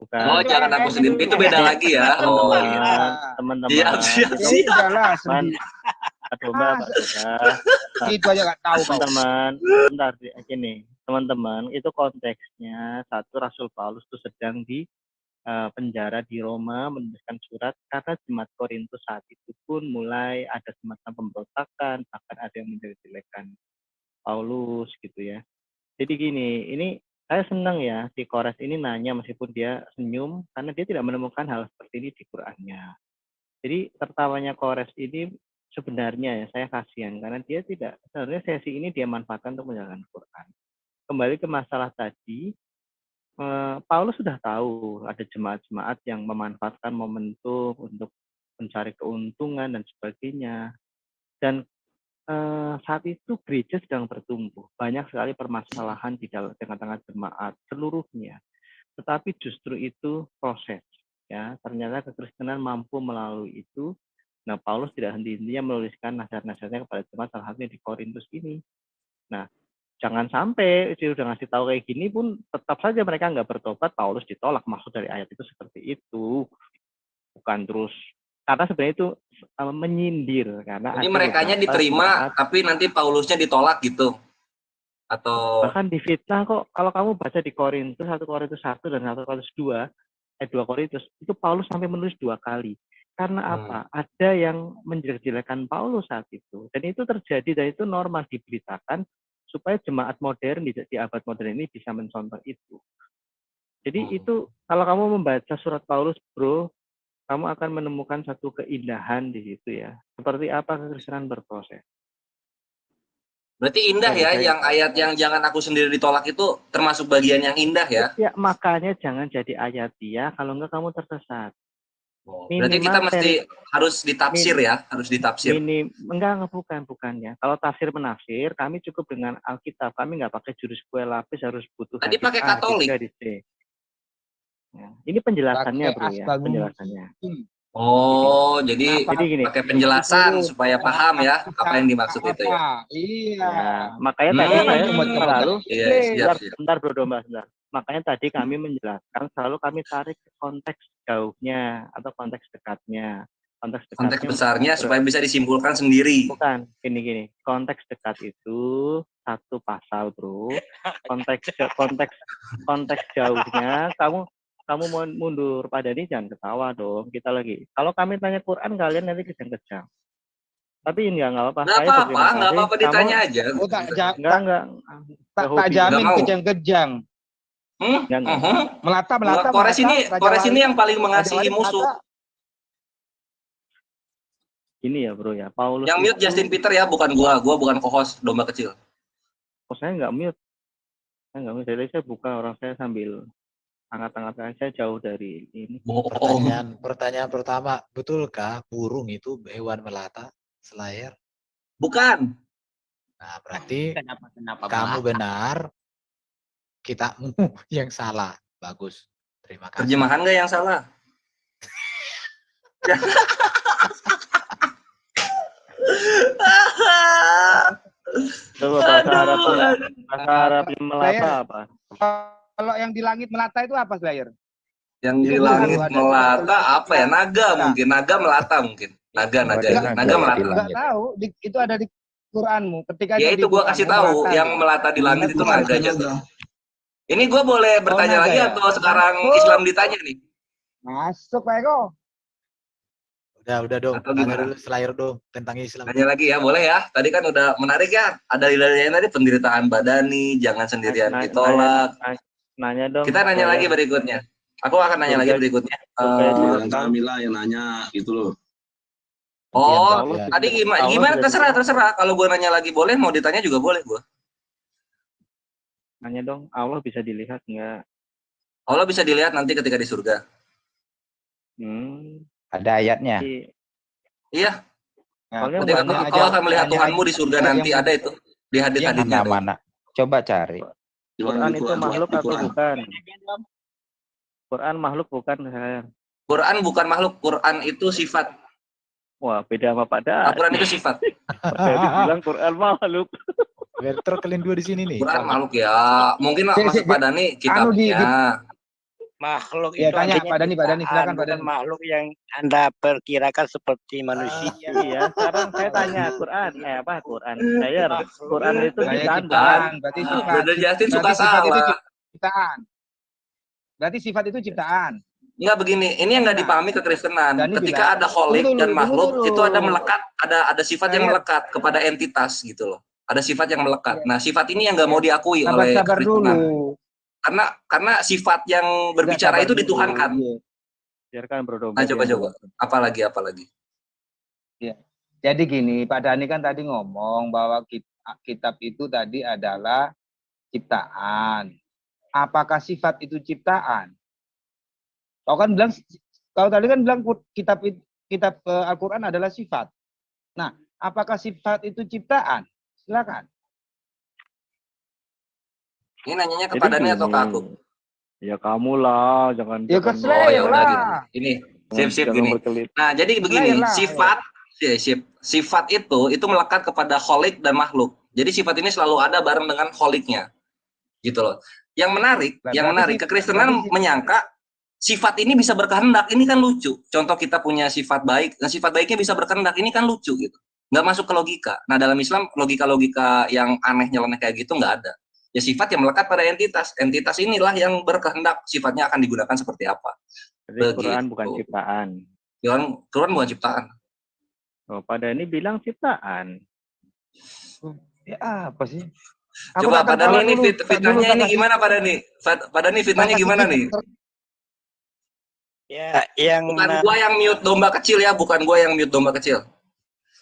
Bukan. Oh, jangan aku sendiri. Itu beda lagi ya. Oh iya. Teman-teman. Siap. Aduh, Mbak. Itu aja nggak tahu. Teman-teman, bentar gini. Teman-teman, itu konteksnya satu Rasul Paulus itu sedang di penjara di Roma menuliskan surat karena jemaat Korintus saat itu pun mulai ada semacam pemberontakan, bahkan ada yang menjelek-jelekan Paulus gitu ya. Jadi gini, ini saya senang ya si Kores ini nanya meskipun dia senyum karena dia tidak menemukan hal seperti ini di Qur'annya. Jadi tertawanya Kores ini sebenarnya ya saya kasihan karena dia tidak, sebenarnya sesi ini dia manfaatkan untuk menjalankan Quran. Kembali ke masalah tadi, Paulus sudah tahu ada jemaat-jemaat yang memanfaatkan momentum untuk mencari keuntungan dan sebagainya. Dan saat itu gereja sedang bertumbuh, banyak sekali permasalahan di tengah-tengah jemaat seluruhnya. Tetapi justru itu proses, ya. Ternyata kekristenan mampu melalui itu. Nah, Paulus tidak henti-hentinya menuliskan nasihat-nasihatnya kepada jemaat salah satunya di Korintus ini. Nah, jangan sampai dia udah ngasih tahu kayak gini pun tetap saja mereka nggak bertobat, Paulus ditolak. Maksud dari ayat itu seperti itu, bukan terus. Karena sebenarnya itu menyindir karena jadi merekanya diterima tapi nanti Paulusnya ditolak gitu atau bahkan difitnah kok. Kalau kamu baca di Korintus 1 Korintus 1 dan 1 Korintus 2 2 Korintus itu Paulus sampai menulis 2 kali. Karena apa? Ada yang menjelek-jelekan Paulus saat itu dan itu terjadi dan itu normal diberitakan supaya jemaat modern di abad modern ini bisa mencontoh itu. Jadi itu kalau kamu membaca surat Paulus, bro, kamu akan menemukan satu keindahan di situ ya. Seperti apa kekristenan berproses. Berarti indah ya, yang ayat yang jangan aku sendiri ditolak itu termasuk bagian yang indah ya? Ya, makanya jangan jadi ayat dia, kalau enggak kamu tersesat. Berarti kita mesti harus ditafsir ya, harus ditafsir. Enggak, bukan ya. Kalau tafsir menafsir, kami cukup dengan Alkitab. Kami nggak pakai jurus kue lapis, harus butuh. Tadi pakai Katolik. Ya, ini penjelasannya bro ya, penjelasannya. Oh, jadi gini, pakai penjelasan supaya paham ya apa yang dimaksud itu ya. Iya. Ya, makanya tadi saya selalu siap. bentar Bro Domba, bentar. Makanya tadi kami menjelaskan selalu kami tarik konteks jauhnya atau konteks dekatnya. Konteks besarnya supaya bisa disimpulkan sendiri. Bukan, gini. Konteks dekat itu satu pasal, Bro. Konteks jauhnya kamu mau mundur pada ini jangan ketawa dong. Kita lagi. Kalau kami tanya Quran kalian nanti kejang-kejang. Tapi ini nggak apa-apa. Nggak apa-apa ditanya aja. Oh, enggak. Tak jamin kejang-kejang. Melata. Kores ini yang paling mengasihi musuh. Ini ya Bro ya, Paulus. Yang mute Justin Peter ya, bukan gua bukan co-host Domba Kecil. Oh, saya nggak mute. Jadi saya buka orang saya sambil angkat-angkat saya jauh dari ini. Pertanyaan pertama, betulkah burung itu hewan melata selayar? Bukan. Nah, berarti kenapa kamu benar, kita yang salah. Bagus. Terima kasih. Terjemahan nggak yang salah? Coba bahasa Arab melata apa? Kalau yang di langit melata itu apa, Slayer? Yang di langit melata apa ya? Naga mungkin, naga melata mungkin. Naga melata. Enggak tahu, itu ada di Quranmu. Ketika ya itu gua kasih tahu, yang melata di langit itu naganya. Ini gua boleh bertanya lagi atau sekarang Islam ditanya nih? Masuk, Pak Eko. Udah dong. Tanya dulu Slayer dong tentang Islam. Tanya lagi ya, boleh ya. Tadi kan udah menarik ya. Ada yang tadi penderitaan badani, jangan sendirian ditolak. Nanya dong. Kita nanya lagi berikutnya. Aku akan nanya lagi berikutnya. Kamila yang nanya gitu loh. Oh, tadi gimana terserah. Kalau gue nanya lagi boleh, mau ditanya juga boleh gue. Nanya dong, Allah bisa dilihat nggak? Allah bisa dilihat nanti ketika di surga. Ada ayatnya. Iya. Ketika kau akan melihat Tuhanmu di surga nanti, ada itu di hadis-hadisnya. Mana? Coba cari. Quran itu makhluk atau bukan? Quran makhluk bukan, saya. Quran bukan makhluk, Quran itu sifat. Wah, beda sama Pak Da. Quran itu sifat. Saya bilang Quran makhluk. Berter kalian dua di sini nih. Quran makhluk ya. Mungkin masuk Pak Dani kitabnya. Makhluk ya, itu tanya Pak Dani, silakan Pak Dani. Makhluk yang Anda perkirakan seperti manusia. Iya, sekarang saya tanya Quran, Quran. Quran itu ciptaan. Berarti sifat itu ciptaan. Berarti sifat itu ciptaan. Enggak begini, ini yang nggak dipahami kekristenan. Ketika ada kholik dan makhluk, itu ada melekat, ada sifat yang melekat kepada entitas gitu loh. Ada sifat yang melekat. Nah, sifat ini yang nggak mau diakui oleh kekristenan. Karena sifat yang berbicara itu dituhankan. Biarkan Bro Domba. Nah, coba. Apalagi? Ya. Jadi gini, Pak Dani kan tadi ngomong bahwa kitab itu tadi adalah ciptaan. Apakah sifat itu ciptaan? Kalau tadi kan bilang kitab Al-Qur'an adalah sifat. Nah, apakah sifat itu ciptaan? Silakan. Ini nanyanya kepada Dani atau ke aku? Ya kamu lah, jangan. Ya ke Slayer lah. Ini sip gini. Nah, jadi begini, sifat itu melekat kepada kholik dan makhluk. Jadi sifat ini selalu ada bareng dengan kholiknya. Gitu loh. Yang menarik, kekristenan menyangka sifat ini bisa berkehendak. Ini kan lucu. Contoh kita punya sifat baik, nah sifat baiknya bisa berkehendak. Ini kan lucu gitu. Nggak masuk ke logika. Nah, dalam Islam logika-logika yang aneh nyeleneh kayak gitu nggak ada. Ya sifat yang melekat pada entitas. Entitas inilah yang berkehendak sifatnya akan digunakan seperti apa. Jadi Quran bukan ciptaan. Quran bukan ciptaan. Oh, pada ini bilang ciptaan. Ya apa sih? Coba pada ini fitnahnya ini gimana pada nih? Pada nih fitnahnya gimana nih? Ya, bukan gua yang mute domba kecil ya, bukan gua yang mute domba kecil.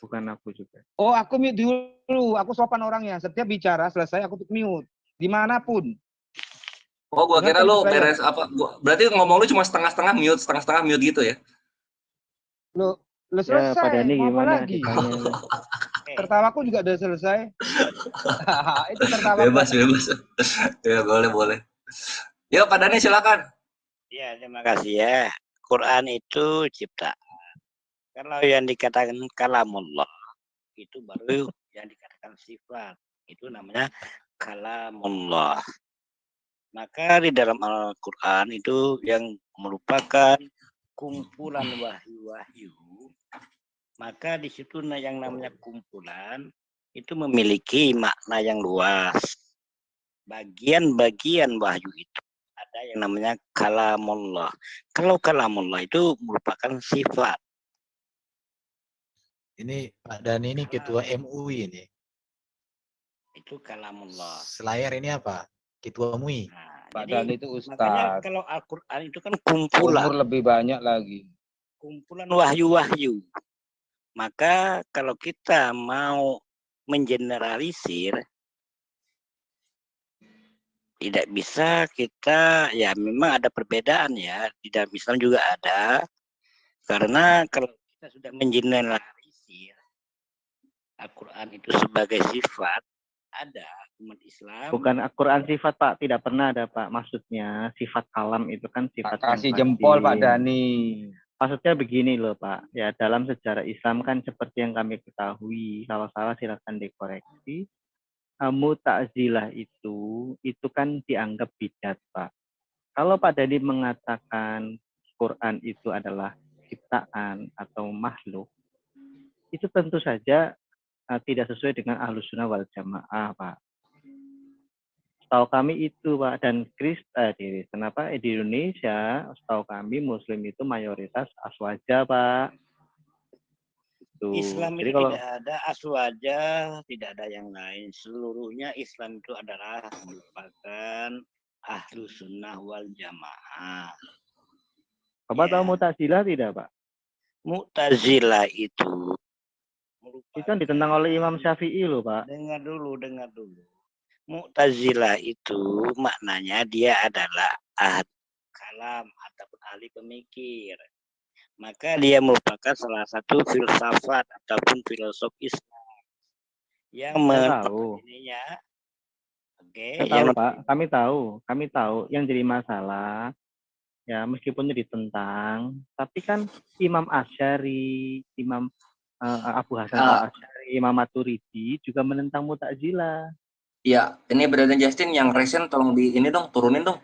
Bukan aku juga. Oh, aku mute dulu. Aku sopan orangnya. Setiap bicara selesai aku mute. Dimanapun. Oh, gua kira lu beres apa? Berarti ngomong lu cuma setengah-setengah mute gitu ya? Lu selesai. Ya, pada ini gimana? Lagi? Tertawaku juga udah selesai. Itu tertawa. Bebas. Ya, boleh. Yuk, Pak Dani silakan. Ya, terima kasih ya. Quran itu ciptaan. Kalau yang dikatakan kalamullah itu baru yang dikatakan sifat. Itu namanya kalamullah. Maka di dalam Al-Quran itu yang merupakan kumpulan wahyu-wahyu, maka di situ yang namanya kumpulan itu memiliki makna yang luas. Bagian-bagian wahyu itu ada yang namanya kalamullah. Kalau kalamullah itu merupakan sifat. Ini Pak Dani ini ketua MUI ini. Itu kalamullah. Selayar ini apa? Ketua MUI. Nah, Pak jadi, Dani itu makanya ustaz. kalau Al-Quran itu kan kumpulan. Umur lebih banyak lagi. Kumpulan wahyu-wahyu. Maka kalau kita mau mengeneralisir, tidak bisa kita, ya memang ada perbedaan ya, di dalam Islam juga ada, karena kalau kita sudah mengeneralisir Al-Quran itu sebagai sifat, ada umat Islam. Bukan Al-Quran sifat Pak, tidak pernah ada Pak. Maksudnya sifat kalam itu kan sifat Pak, kasih yang jempol Pak batin. Dani. Maksudnya begini loh Pak, ya dalam sejarah Islam kan seperti yang kami ketahui, kalau salah silakan dikoreksi. Mu'tazilah itu kan dianggap bidat Pak. Kalau Pak Dani mengatakan Quran itu adalah ciptaan atau makhluk, itu tentu saja tidak sesuai dengan Ahlus Sunnah wal Jamaah Pak. Setahu kami itu Pak, dan kenapa di Indonesia setahu kami Muslim itu mayoritas aswaja Pak. Tuh. Islam Jadi itu kalau tidak ada aswaja, tidak ada yang lain. Seluruhnya Islam itu adalah merupakan ahlu sunnah wal jamaah. Bapak tahu Mu'tazilah tidak Pak? Mu'tazilah itu kan ditentang oleh Imam Syafi'i loh Pak. Dengar dulu. Mu'tazilah itu maknanya dia adalah ahli kalam ataupun ahli pemikir. Maka dia merupakan salah satu filsafat ataupun filosof Islam yang ininya. Oke, tahu Pak, kami tahu yang jadi masalah ya meskipun ditentang, tapi kan Imam Asy'ari, Imam Abu Hasan Al-Asy'ari, Imam Maturidi juga menentang Mu'tazilah. Iya, ini Brother Justin yang recent tolong di ini dong, turunin dong.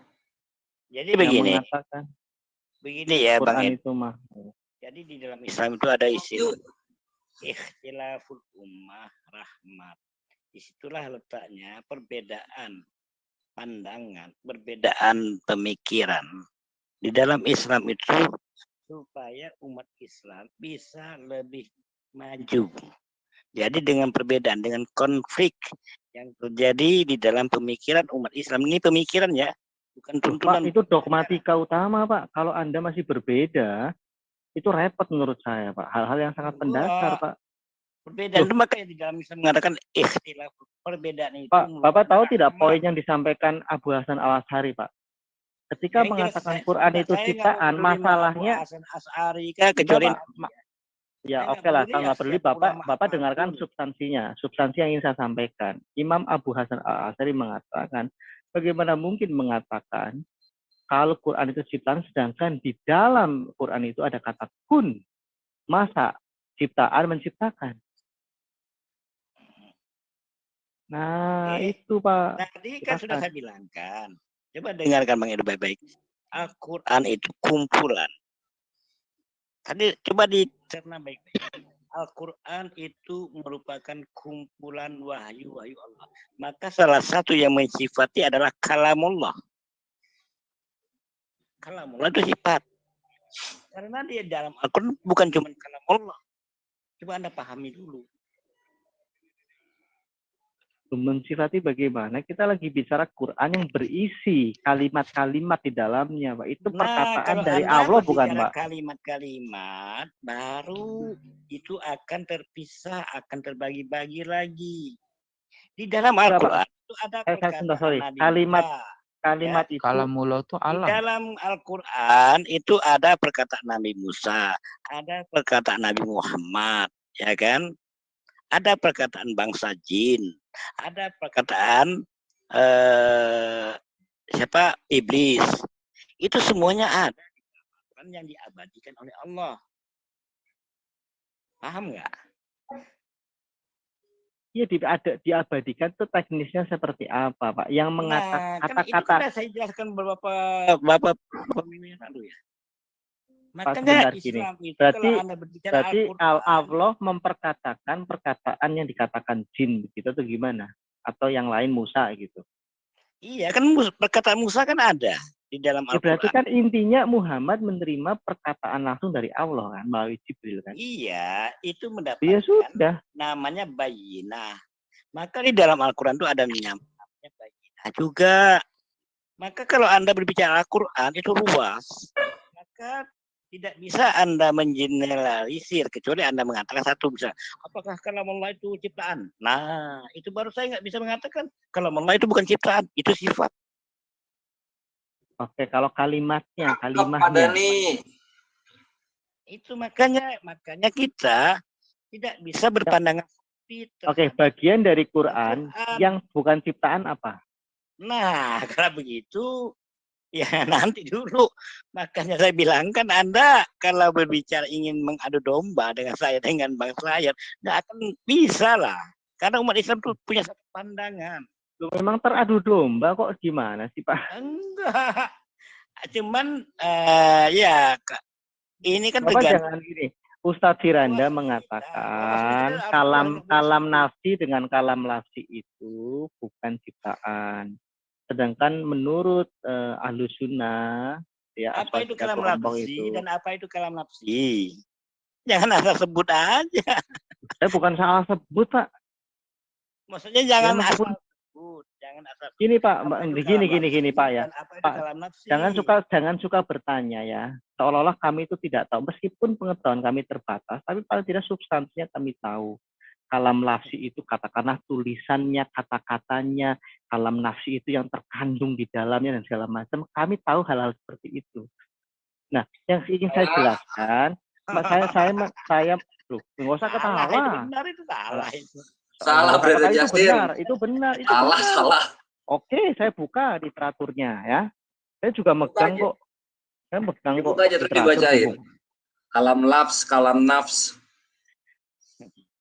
Jadi begini. Begini ya Quran Bang itu mah. Jadi di dalam Islam itu ada istilah ikhtilaful ummah rahmat. Disitulah letaknya perbedaan pandangan, perbedaan pemikiran. Di dalam Islam itu supaya umat Islam bisa lebih maju. Jadi dengan perbedaan, dengan konflik yang terjadi di dalam pemikiran umat Islam, ini pemikiran ya, bukan tuntunan. Pak, itu dogmatika utama Pak. Kalau Anda masih berbeda, itu repot menurut saya Pak. Hal-hal yang sangat mendasar Pak. Perbedaan itu makanya di dalam Islam mengatakan ikhtilaf, perbedaan itu. Pak, Bapak tahu tidak poin yang disampaikan Abu Hasan Al-Asy'ari Pak? Ketika mengatakan Quran itu ciptaan, masalahnya kecuali ya oke lah, kalau nggak peduli Bapak dengarkan substansinya. Substansi yang ingin saya sampaikan. Imam Abu Hasan Al-Asy'ari mengatakan, bagaimana mungkin mengatakan kalau Quran itu ciptaan, sedangkan di dalam Quran itu ada kata kun. Masa ciptaan menciptakan? Nah, itu Pak. Tadi kan sudah saya bilangkan. Coba dengarkan Bang Edo baik-baik. Al-Quran itu kumpulan. Tadi coba dicerna baik-baik. Al-Quran itu merupakan kumpulan wahyu-wahyu Allah. Maka salah satu yang mensifati adalah kalamullah. Kalamullah itu sifat. Karena dia dalam Al-Quran bukan cuma kalamullah. Coba Anda pahami dulu. Mensifati bagaimana? Kita lagi bicara Quran yang berisi kalimat-kalimat di dalamnya, Pak. Itu perkataan dari Allah, bukan, Pak? Kalimat-kalimat baru itu akan terpisah, akan terbagi-bagi lagi. Di dalam Al-Quran itu ada kalimat itu. Kalamullah itu alam. Di dalam Al-Quran itu ada perkataan Nabi Musa, ada perkataan Nabi Muhammad, ya kan? Ada perkataan bangsa jin, ada perkataan iblis. Itu semuanya ada yang diabadikan oleh Allah. Paham nggak? Iya, diabadikan itu teknisnya seperti apa, Pak? Yang mengatakan kata-kata. Kan saya jelaskan beberapa minggu yang lalu ya. Makanya Islam itu kalau Anda berbicara berarti Allah memperkatakan perkataan yang dikatakan jin begitu atau gimana? Atau yang lain Musa gitu. Iya, kan perkataan Musa kan ada di dalam Al-Qur'an. Berarti kan intinya Muhammad menerima perkataan langsung dari Allah kan melalui Jibril kan. Iya, itu mendapatkan ya sudah. Namanya bayinah. Maka di dalam Al-Qur'an itu ada namanya bayinah juga. Maka kalau Anda berbicara Al-Qur'an itu luas. Maka tidak bisa Anda mengeneralisir kecuali Anda mengatakan satu, misalnya apakah kalamullah itu ciptaan? Nah, itu baru saya nggak bisa mengatakan kalamullah itu bukan ciptaan, itu sifat. Oke, kalau kalimatnya itu makanya kita tidak bisa berpandangan sempit. Oke, bagian dari Quran yang bukan ciptaan apa? Nah, kalau begitu ya nanti dulu. Makanya saya bilang kan Anda kalau berbicara ingin mengadu domba dengan saya, dengan Bang Slayer, nggak akan bisa lah. Karena umat Islam itu punya satu pandangan. Memang teradu domba kok gimana sih Pak? Enggak. Cuman ya ini kan jangan gini. Ustadz Firanda mengatakan kalam nafsi dengan kalam lafsi itu bukan ciptaan. Sedangkan menurut Ahlus Sunnah, ya apa itu kalam nafsi dan apa itu kalam nafsi? Jangan asal sebut aja. Saya bukan salah sebut, Pak. Maksudnya jangan asal sebut, jangan asal. Gini Pak, gini Pak ya. Pak, jangan suka bertanya ya. Seolah-olah kami itu tidak tahu, meskipun pengetahuan kami terbatas, tapi paling tidak substansinya kami tahu. Kalam nafsi itu katakanlah tulisannya, kata-katanya, kalam nafsi itu yang terkandung di dalamnya dan segala macam. Kami tahu hal-hal seperti itu. Nah, yang ingin saya jelaskan, saya loh, nggak usah ketawa. Itu benar itu. Salah, Brother Justin. Itu benar. Salah. Oke, saya buka literaturnya ya. Saya juga megang kok. Saya megang kok. Buka aja terus dibacain. Kalam nafs.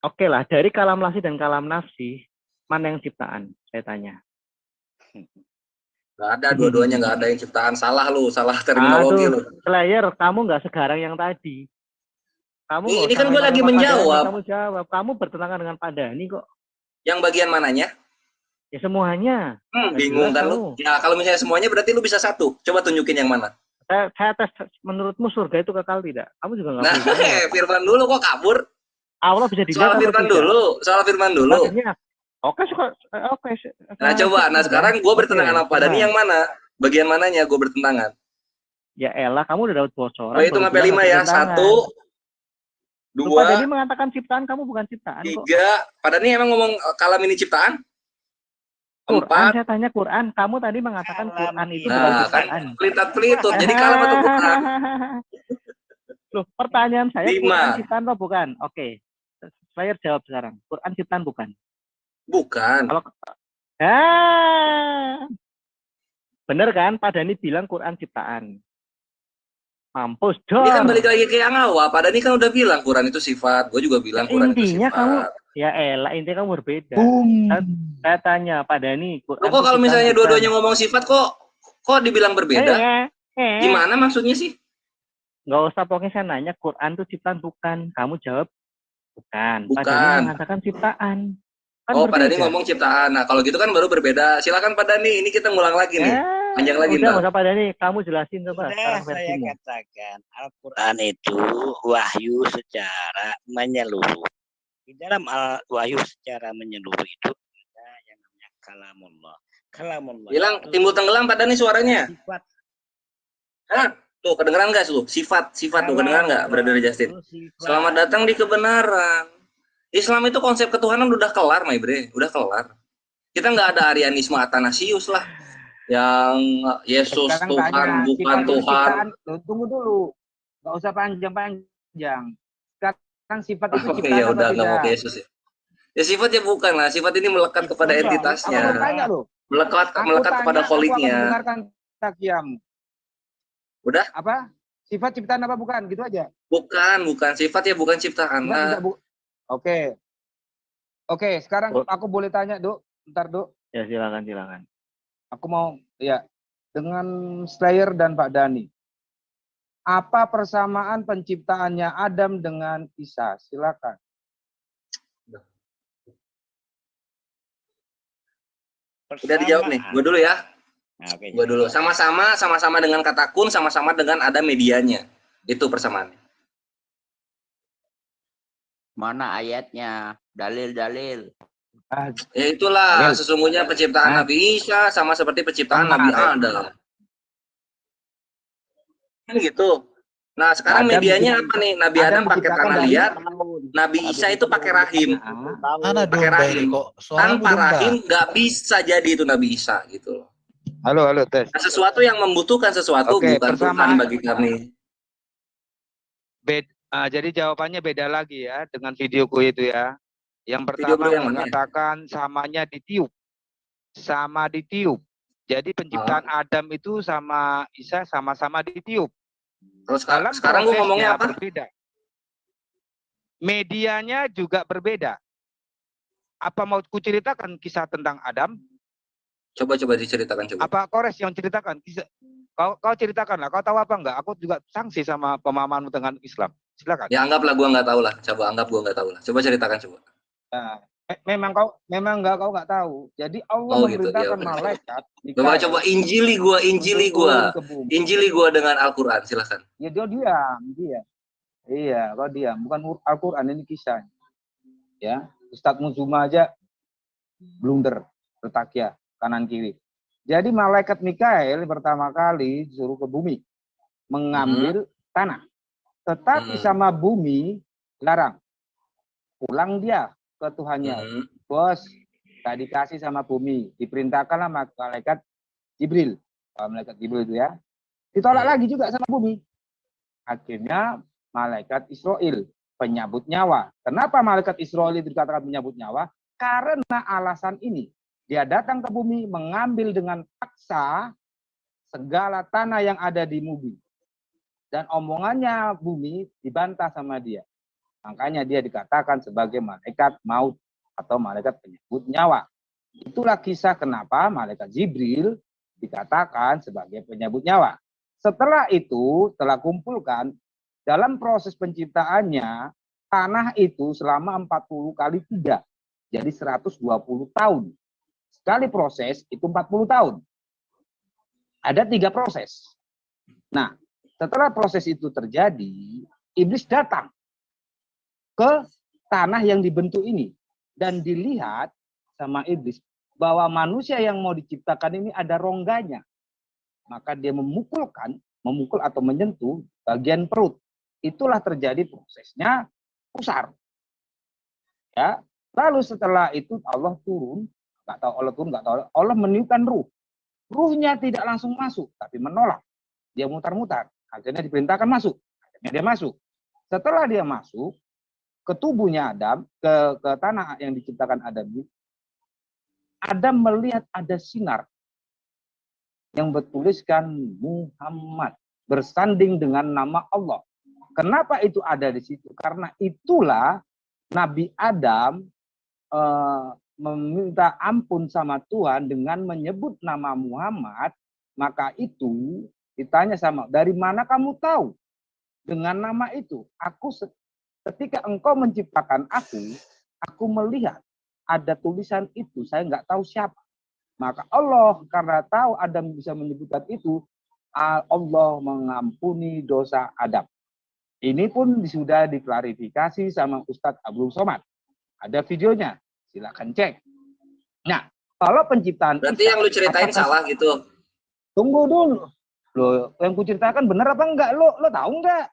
Oke lah, dari kalam lafsi dan kalam nafsi, mana yang ciptaan? Saya tanya. Nggak ada, dua-duanya nggak ada yang ciptaan. Salah terminologi lu. Slayer, kamu nggak segarang yang tadi. Ini kan gue lagi menjawab. Kamu jawab. Kamu bertentangan dengan Pak Dhani kok. Yang bagian mananya? Ya semuanya. Bingung kan lu? Ya kalau misalnya semuanya berarti lu bisa satu. Coba tunjukin yang mana. Saya tes, menurutmu surga itu kekal tidak? Kamu juga nggak bisa. Nah, Firman dulu kok kabur. Allah bisa dilihat. Soal firman dulu. Oke. Nah coba, sekarang gue bertentangan apa? Dan yang mana? Bagian mananya gue bertentangan? Ya elah, kamu udah dapat bocoran. Oh itu sampai 5 ya. 1, 2. Pak Dhani mengatakan ciptaan, kamu bukan ciptaan 3. Pak Dhani emang ngomong kalam ini ciptaan? 4. Saya tanya Quran, kamu tadi mengatakan Quran itu bukan ciptaan. Kan pelitat-pelitut, jadi kalam atau bukan? Loh, pertanyaan saya 5. Quran ciptaan atau bukan? Oke. Saya jawab sekarang. Quran ciptaan bukan? Bukan. Bener kan? Pak Dhani bilang Quran ciptaan. Mampus dong. Ini kan balik lagi ke yang awal. Pak Dhani kan udah bilang Quran itu sifat. Gue juga bilang Quran itu sifat. Kamu, ya elah, intinya kamu berbeda. Saya tanya Pak Dhani. Kok kalau misalnya dua-duanya ngomong sifat kok dibilang berbeda? Gimana maksudnya sih? Nggak usah, pokoknya saya nanya Quran itu ciptaan bukan. Kamu jawab bukan. Pak Dhani mengatakan ciptaan. Kan Pak Dhani ngomong ciptaan. Nah kalau gitu kan baru berbeda. Silakan Pak Dhani, ini kita ngulang lagi nih. Panjang lagi. Udah Pak Dhani, kamu jelasin coba. Saya katakan Al-Quran itu wahyu secara menyeluruh. Di dalam wahyu secara menyeluruh itu ada yang namanya kalamullah. Bilang timbul tenggelam Pak Dhani suaranya. Sifat. Hah? Tuh kedengeran nggak lu? Sifat tuh kedengeran nggak, Brother Justin? Selamat datang di kebenaran. Islam itu konsep ketuhanan udah kelar, my bre, udah kelar. Kita nggak ada Arianisme Athanasius lah, yang Yesus Tuhan bukan Tuhan. Tunggu dulu, nggak usah panjang-panjang. Sekarang sifat itu ciptaan ya udah nggak mau ke Yesus ya. Ya sifatnya bukan lah, sifat ini melekat kepada entitasnya, melekat kepada kholiknya. Takiam. Udah? Apa? Sifat ciptaan apa bukan? Gitu aja. Bukan sifat ya, bukan ciptaan. Oke. Oke, sekarang aku boleh tanya, Dok? Bentar, Dok. Ya, silakan. Aku mau dengan Slayer dan Pak Dhani. Apa persamaan penciptaannya Adam dengan Isa? Silakan. Udah dijawab nih, gue dulu ya. Gue dulu. Sama-sama dengan kata kun, sama-sama dengan ada medianya. Itu persamaannya. Mana ayatnya? Dalil. Ya itulah, sesungguhnya penciptaan Nabi Isa sama seperti penciptaan Nabi Adam. Kan gitu. Nah, sekarang medianya apa nih? Nabi Adam pakai tangan liat, Nabi Isa itu pakai rahim. Pakai rahim. Tanpa rahim nggak bisa jadi itu Nabi Isa gitu. Halo, tes. Nah, sesuatu yang membutuhkan sesuatu bukan Tuhan bagi kami. Jadi jawabannya beda lagi ya dengan videoku itu ya. Yang pertama mengatakan samanya ditiup. Sama ditiup. Jadi penciptaan Adam itu sama Isa sama-sama ditiup. Terus sekarang gue ngomongnya apa? Berbeda. Medianya juga berbeda. Apa mau kuceritakan kisah tentang Adam? Coba diceritakan coba. Apa Kores yang ceritakan? Kau ceritakan lah. Kau tahu apa enggak? Aku juga sanksi sama pemahamanmu dengan Islam. Silakan. Ya anggaplah gua nggak tahu lah. Coba anggap gua nggak tahu lah. Coba ceritakan coba. Nah, memang kau nggak tahu. Jadi Allah memerintahkan malaikat. Coba injili gua dengan Al-Qur'an, silakan. Ya dia diam. Iya, kau diam. Bukan Al-Qur'an, ini kisahnya. Ya, Ustadz Muzuma aja blunder, retakia kanan kiri. Jadi malaikat Mikael pertama kali disuruh ke bumi mengambil tanah. Tetapi sama bumi larang. Pulang dia ke Tuhannya. Bos, gak dikasih sama bumi. Diperintahkanlah malaikat Jibril. Malaikat Jibril itu ya. Ditolak lagi juga sama bumi. Akhirnya malaikat Israel, penyabut nyawa. Kenapa malaikat Israel itu dikatakan penyabut nyawa? Karena alasan ini. Dia datang ke bumi mengambil dengan paksa segala tanah yang ada di bumi. Dan omongannya bumi dibantah sama dia. Makanya dia dikatakan sebagai malaikat maut atau malaikat penyebut nyawa. Itulah kisah kenapa malaikat Jibril dikatakan sebagai penyebut nyawa. Setelah itu, telah kumpulkan dalam proses penciptaannya, tanah itu selama 40 kali 3. Jadi 120 tahun. Sekali proses itu 40 tahun. Ada 3 proses. Nah, setelah proses itu terjadi, iblis datang ke tanah yang dibentuk ini. Dan dilihat sama iblis bahwa manusia yang mau diciptakan ini ada rongganya. Maka dia memukul atau menyentuh bagian perut. Itulah terjadi prosesnya pusar. Ya. Lalu setelah itu Allah turun, Allah meniupkan ruh. Ruhnya tidak langsung masuk, tapi menolak. Dia mutar-mutar. Akhirnya diperintahkan masuk. Akhirnya dia masuk. Setelah dia masuk ke tubuhnya Adam, ke tanah yang diciptakan Adam ini, Adam melihat ada sinar yang bertuliskan Muhammad bersanding dengan nama Allah. Kenapa itu ada di situ? Karena itulah Nabi Adam meminta ampun sama Tuhan dengan menyebut nama Muhammad. Maka itu ditanya sama, dari mana kamu tahu dengan nama itu? Ketika engkau menciptakan aku melihat ada tulisan itu, saya nggak tahu siapa. Maka Allah karena tahu Adam bisa menyebutkan itu, Allah mengampuni dosa Adam. Ini pun sudah diklarifikasi sama Ustadz Abdul Somad. Ada videonya, silakan cek. Nah, kalau penciptaan berarti yang lu ceritain salah gitu. Tunggu dulu. Lo yang kuceritakan benar apa enggak? Lo tahu enggak?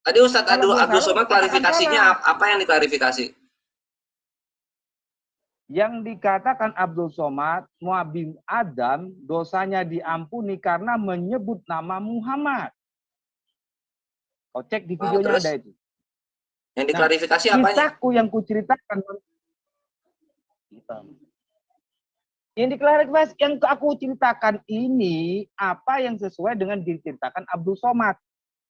Tadi Ustadz Abdul Somad klarifikasinya apa yang diklarifikasi? Yang dikatakan Abdul Somad, Nabi Adam dosanya diampuni karena menyebut nama Muhammad. Kau cek di videonya ada itu. Yang diklarifikasi apanya? Kisahku yang kuceritakan. Yang diklarifikasi, yang aku ceritakan ini apa yang sesuai dengan diceritakan Abdul Somad.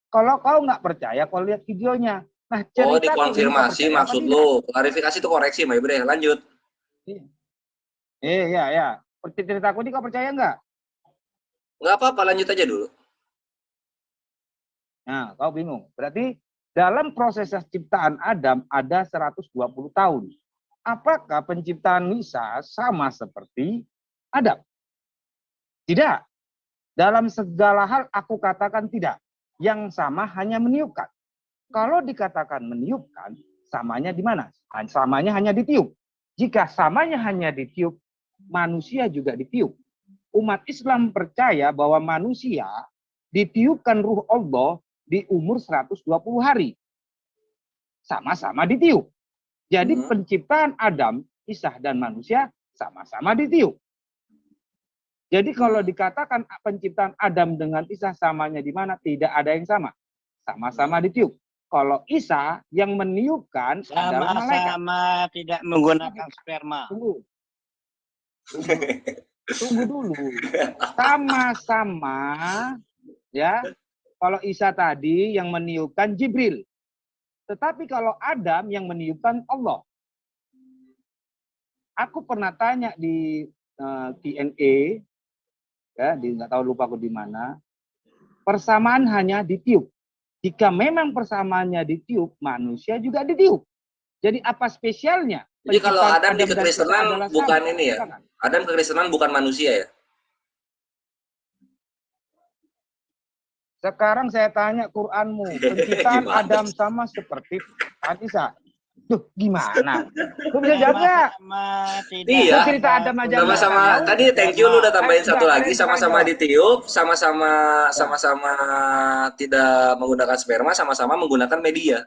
Kalau kau nggak percaya, kau lihat videonya. Nah, oh, dikonfirmasi maksud lu. Klarifikasi itu koreksi, Mbak Ibre. Lanjut. Iya. Ceritaku ini kau percaya nggak? Nggak apa-apa, lanjut aja dulu. Nah, kau bingung. Berarti dalam proses ciptaan Adam ada 120 tahun. Apakah penciptaan Isa sama seperti Adam? Tidak. Dalam segala hal aku katakan tidak. Yang sama hanya meniupkan. Kalau dikatakan meniupkan, samanya di mana? Samanya hanya ditiup. Jika samanya hanya ditiup, manusia juga ditiup. Umat Islam percaya bahwa manusia ditiupkan ruh Allah di umur 120 hari. Sama-sama ditiup. Jadi penciptaan Adam, Isa, dan manusia sama-sama ditiup. Jadi kalau dikatakan penciptaan Adam dengan Isa samanya di mana? Tidak ada yang sama. Sama-sama ditiup. Kalau Isa yang meniupkan adalah malaikat. Sama-sama tidak menggunakan sperma. Tunggu dulu. Sama-sama, ya. Kalau Isa tadi yang meniupkan Jibril. Tetapi kalau Adam yang meniupkan Allah. Aku pernah tanya di Q&A, ya, nggak tahu lupa aku di mana. Persamaan hanya ditiup. Jika memang persamaannya ditiup, manusia juga ditiup. Jadi apa spesialnya? Jadi kalau Adam di kekristenan bukan ini ya? Adam kekristenan bukan manusia ya? Sekarang saya tanya Quranmu, penciptaan Adam sama seperti Isa. Duh, gimana? Lu bisa jawab nggak? Iya. Cerita Adam aja. Sama-sama. Tadi thank you lu udah tambahin satu lagi, sama-sama ditiup, sama-sama tidak menggunakan sperma, sama-sama menggunakan media.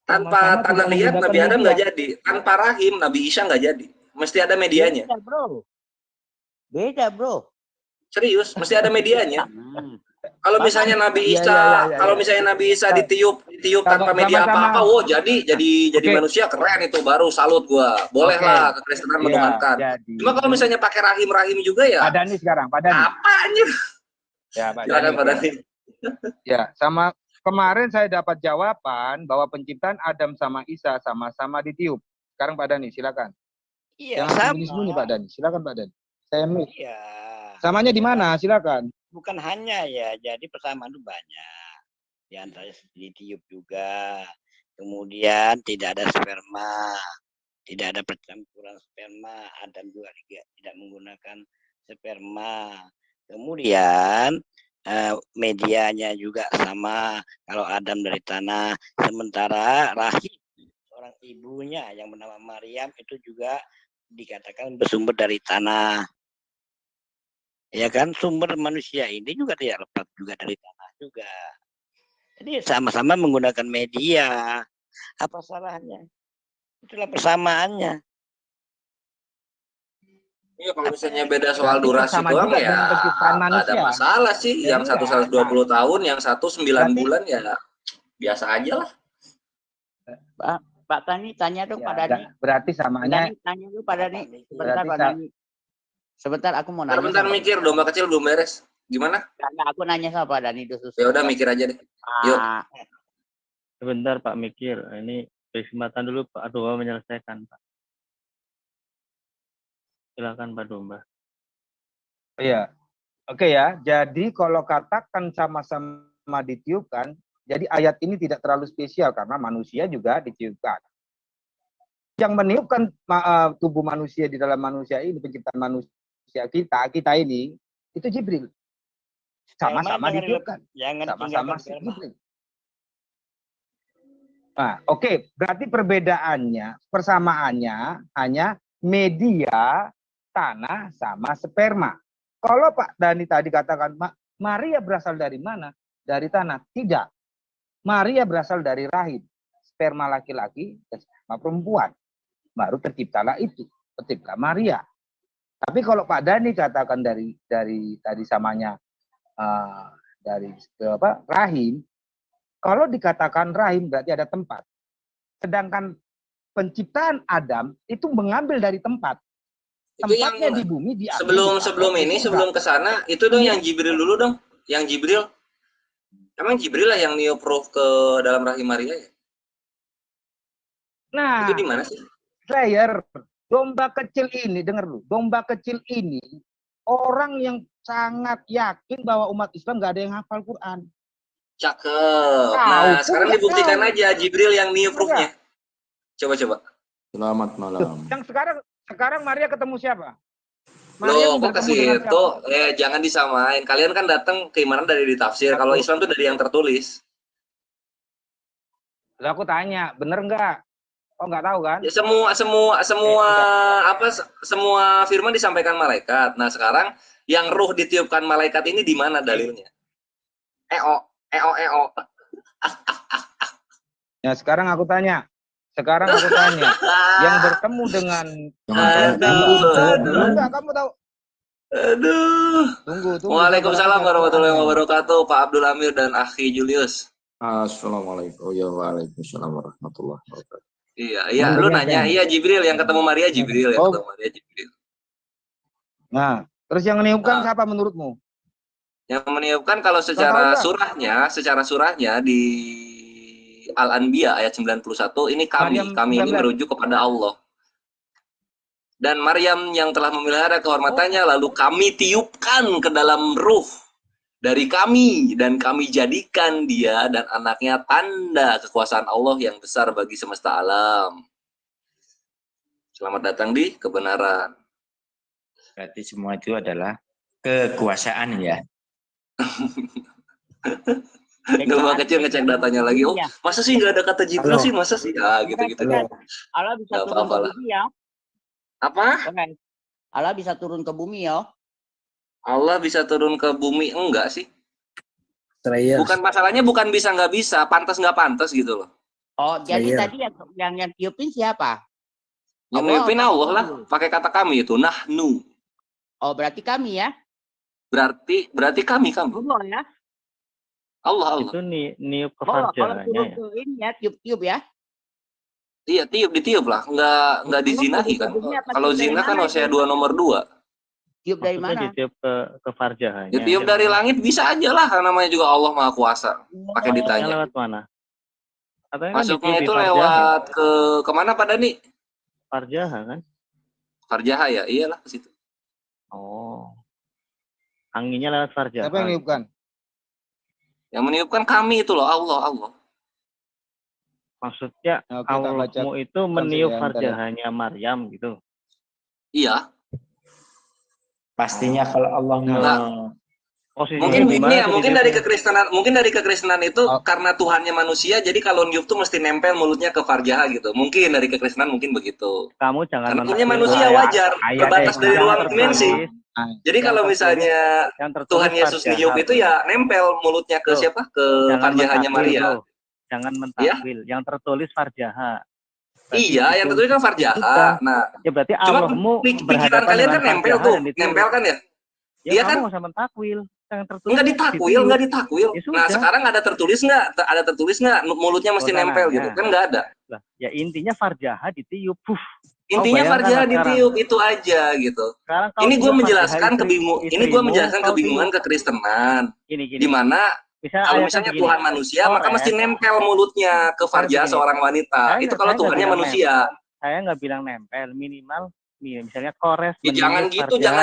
Tanpa tanah liat Nabi Adam nggak jadi, tanpa rahim Nabi Isa nggak jadi. Mesti ada medianya. Beda bro. Serius, mesti ada medianya. Kalau misalnya Nabi Isa, kalau misalnya Nabi Isa ditiup tanpa media apa-apa, oh jadi manusia keren itu, baru salut gua. Bolehlah kekristenan menuhankan. Cuma kalau misalnya pakai rahim juga ya. Pak Dhani sekarang, Pak Dhani. Apanya? Ya, Pak Dhani. Ya, sama kemarin saya dapat jawaban bahwa penciptaan Adam sama Isa sama-sama ditiup. Sekarang Pak Dhani, silakan. Iya, jangan sembunyi-sembunyi Pak Dhani. Silakan Pak Dhani. Saya Iya. Samanya di mana? Silakan. Bukan hanya ya, jadi persamaan itu banyak. Di antaranya ditiup juga. Kemudian tidak ada sperma, tidak ada percampuran sperma. Adam juga tidak menggunakan sperma. Kemudian medianya juga sama. Kalau Adam dari tanah, sementara rahim seorang ibunya yang bernama Maryam itu juga dikatakan bersumber dari tanah. Ya kan, sumber manusia ini juga tidak lepas juga dari tanah juga. Jadi sama-sama menggunakan media. Apa salahnya? Itulah persamaannya. Iya, kalau misalnya beda soal durasi doang ya nggak ada masalah sih. Yang satu 120 tahun, yang satu 9 bulan ya biasa aja lah. Pak Tani, tanya dong Pak Dhani. Berarti samanya. Tanya dulu Pak Dhani. Sebentar Pak Dhani. Sebentar aku mau nanya. Bentar mikir, domba kecil belum beres. Gimana? Karena aku nanya sama Pak Dhani dulu. Ya udah mikir aja deh. Yuk. Sebentar Pak mikir. Ini kesempatan dulu Pak Domba menyelesaikan Pak. Silakan Pak Domba. Iya. Oke ya. Jadi kalau katakan sama-sama ditiupkan, jadi ayat ini tidak terlalu spesial karena manusia juga ditiupkan. Yang meniupkan tubuh manusia di dalam manusia ini, penciptaan manusia kita ini, itu Jibril. Sama-sama ditiupkan. Sama-sama Jibril. Nah, oke. Berarti perbedaannya, persamaannya hanya media, tanah, sama sperma. Kalau Pak Dhani tadi katakan, Maria berasal dari mana? Dari tanah. Tidak. Maria berasal dari rahim. Sperma laki-laki dan sperma perempuan. Baru terciptalah itu. Tercipta Maria. Tapi kalau Pak Dhani katakan dari tadi samanya dari rahim, kalau dikatakan rahim berarti ada tempat. Sedangkan penciptaan Adam itu mengambil dari tempat. tempatnya di bumi di sebelum ke sana itu dong yang Jibril dulu dong. Yang Jibril. Emang Jibril lah yang niup ruh ke dalam rahim Maria ya? Nah, itu di mana sih? Slayer, domba kecil ini, dengar dulu, domba kecil ini orang yang sangat yakin bahwa umat Islam gak ada yang hafal Quran. Cakep. Nah, sekarang dibuktikan aja Jibril yang niup ruhnya. Coba. Selamat malam. Yang sekarang Maria ketemu siapa? Loh, kok ke situ? Jangan disamain. Kalian kan datang keimanan dari ditafsir. Kalau Islam tuh dari yang tertulis. Lah aku tanya, bener nggak? Oh nggak tahu kan? Ya, semua firman disampaikan malaikat. Nah sekarang yang ruh ditiupkan malaikat ini di mana dalilnya? Eo. Ya sekarang aku tanya. Yang bertemu dengan enggak, kamu tahu? Aduh. Tunggu. Waalaikumsalam warahmatullahi wabarakatuh, Pak Abdul Amir dan Akhi Julius. Assalamualaikum. Waalaikumsalam warahmatullahi wabarakatuh. Iya, lu nanya, iya Jibril yang ketemu Maria, Jibril. Nah, terus yang meniupkan siapa menurutmu? Yang meniupkan kalau secara surahnya di Al-Anbiya ayat 91 ini kami ini merujuk kepada Allah. Dan Maryam yang telah memelihara kehormatannya lalu kami tiupkan ke dalam ruh dari kami dan kami jadikan dia dan anaknya tanda kekuasaan Allah yang besar bagi semesta alam. Selamat datang di kebenaran. Berarti semua itu adalah kekuasaan ya. Domba kecil ngecek datanya lagi. Oh, masa sih nggak ada kata Jibril sih? Masa sih? Gitu. Allah bisa turun ke bumi ya. Apa? Allah bisa turun ke bumi ya. Allah bisa turun ke bumi enggak sih? Bukan masalahnya bukan bisa nggak bisa, pantas nggak pantas gitu loh. Oh, jadi tadi yang tiupin siapa? Yang tiupin Allah lah, pakai kata kami itu nahnu. Oh, berarti kami ya? Berarti kami. Allah ya. Allah. Itu niup ke farjanya. Kalau ini ya tiup ya. Iya, ditiup lah, nggak dizinahi kan. Kalau zina kan Hosea 2 nomor 2. Tiup dari mana? Ditiup ke farjahnya. Ditiup dari langit bisa aja lah, karena namanya juga Allah Maha Kuasa. Pakai ditanya. Lewat mana? Masuknya itu lewat ke mana Pak Dani? Farjaha kan? Farjaha ya, iyalah ke situ. Oh. Anginnya lewat farjaha. Siapa yang meniupkan? Yang meniupkan kami itu loh, Allah. Maksudnya Allahmu itu meniup farjahanya Maryam gitu. Iya. Pastinya kalau Allah mungkin dari kekristenan itu karena Tuhannya manusia, jadi kalau niup tuh mesti nempel mulutnya ke farjaha gitu. Mungkin dari kekristenan mungkin begitu. Kamu jangan karena manusia wajar, terbatas dari ruang dimensi. Jadi kalau misalnya Tuhan Yesus niup itu ya nempel mulutnya ke siapa? Ke farjahanya Maria. Jangan mentakwil. Yang tertulis farjaha. Iya, yang tertulis kan farjaha. Nah, ya berarti Allahmu pikiran kalian kan nempel tuh, nempel kan ya? Iya kan? Nggak usah mentakwil. Enggak ditakwil. Nah, sekarang ada tertulis nggak? Mulutnya mesti nempel gitu. Kan nggak ada. Ya intinya farjaha ditiup. Intinya farjaha ditiup itu aja gitu. Ini gue menjelaskan kebingungan kekristenan. Di mana kalau misalnya Tuhan manusia, maka mesti nempel mulutnya ke farjaha seorang wanita. Itu kalau Tuhannya manusia. Saya nggak bilang nempel, minimal misalnya Kores. Jangan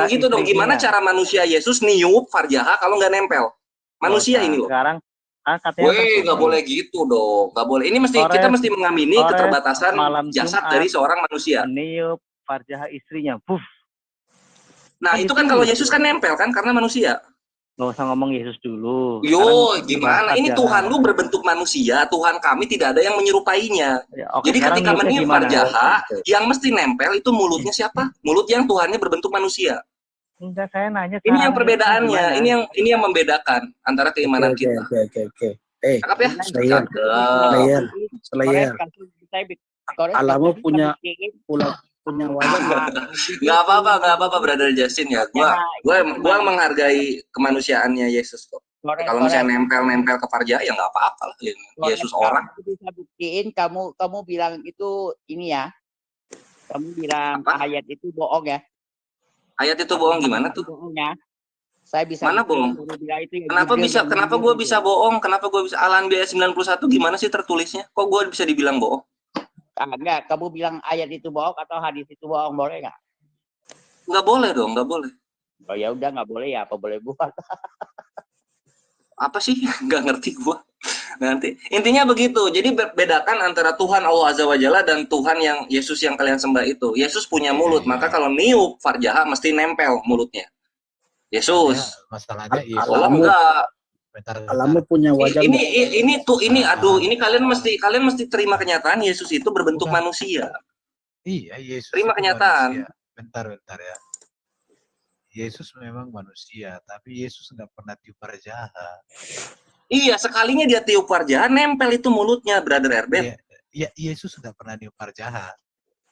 gitu dong. Gimana cara manusia Yesus niup farjaha kalau nggak nempel? Manusia ini loh. Sekarang nggak boleh gitu dong. Nggak boleh. Ini kita mesti mengamini keterbatasan jasad dari seorang manusia. Niup farjaha istrinya. Nah itu kan kalau Yesus kan nempel kan karena manusia. Nggak usah ngomong Yesus dulu. Gimana? Ini Tuhan lu berbentuk manusia, Tuhan kami tidak ada yang menyerupainya. Jadi ketika meniup farjaha, yang mesti nempel itu mulutnya siapa? Mulut yang Tuhannya berbentuk manusia. Enggak, saya nanya. Ini yang perbedaannya, ini yang membedakan antara keimanan kita. Oke. Cakep ya? Slayer. Alamu punya wajah. Nggak apa-apa brother Justin ya. Gua menghargai kemanusiaannya Yesus kok. Kalau misalnya nempel ke farjaha ya nggak apa-apa lah. Yesus orang. Bisa buktiin kamu bilang itu ini ya. Kamu bilang ayat itu bohong ya. Ayat itu bohong gimana tuh? Bohongnya. Saya bisa mana bohong? Kenapa gue bisa bohong? Kenapa gue bisa Al-Anbiya 91 gimana sih tertulisnya? Kok gue bisa dibilang bohong? Enggak, kamu bilang ayat itu bohong atau hadis itu bohong, boleh nggak? Nggak boleh dong, nggak boleh. Oh ya udah nggak boleh ya, apa boleh buat? Apa sih? Nggak ngerti gue. Nanti intinya begitu. Jadi bedakan antara Tuhan Allah Azza wa Jalla dan Tuhan yang Yesus yang kalian sembah itu. Yesus punya mulut, maka kalau niup farjaha mesti nempel mulutnya. Yesus. Masalahnya Allah enggak. Alamu punya wajah. Ini kalian mesti terima kenyataan Yesus itu berbentuk manusia. Iya, Yesus terima kenyataan. Bentar ya. Yesus memang manusia, tapi Yesus nggak pernah tiup farjaha. Iya, sekalinya dia tiup farjaha, nempel itu mulutnya, Brother Herbert. Iya, Yesus sudah pernah tiup farjaha.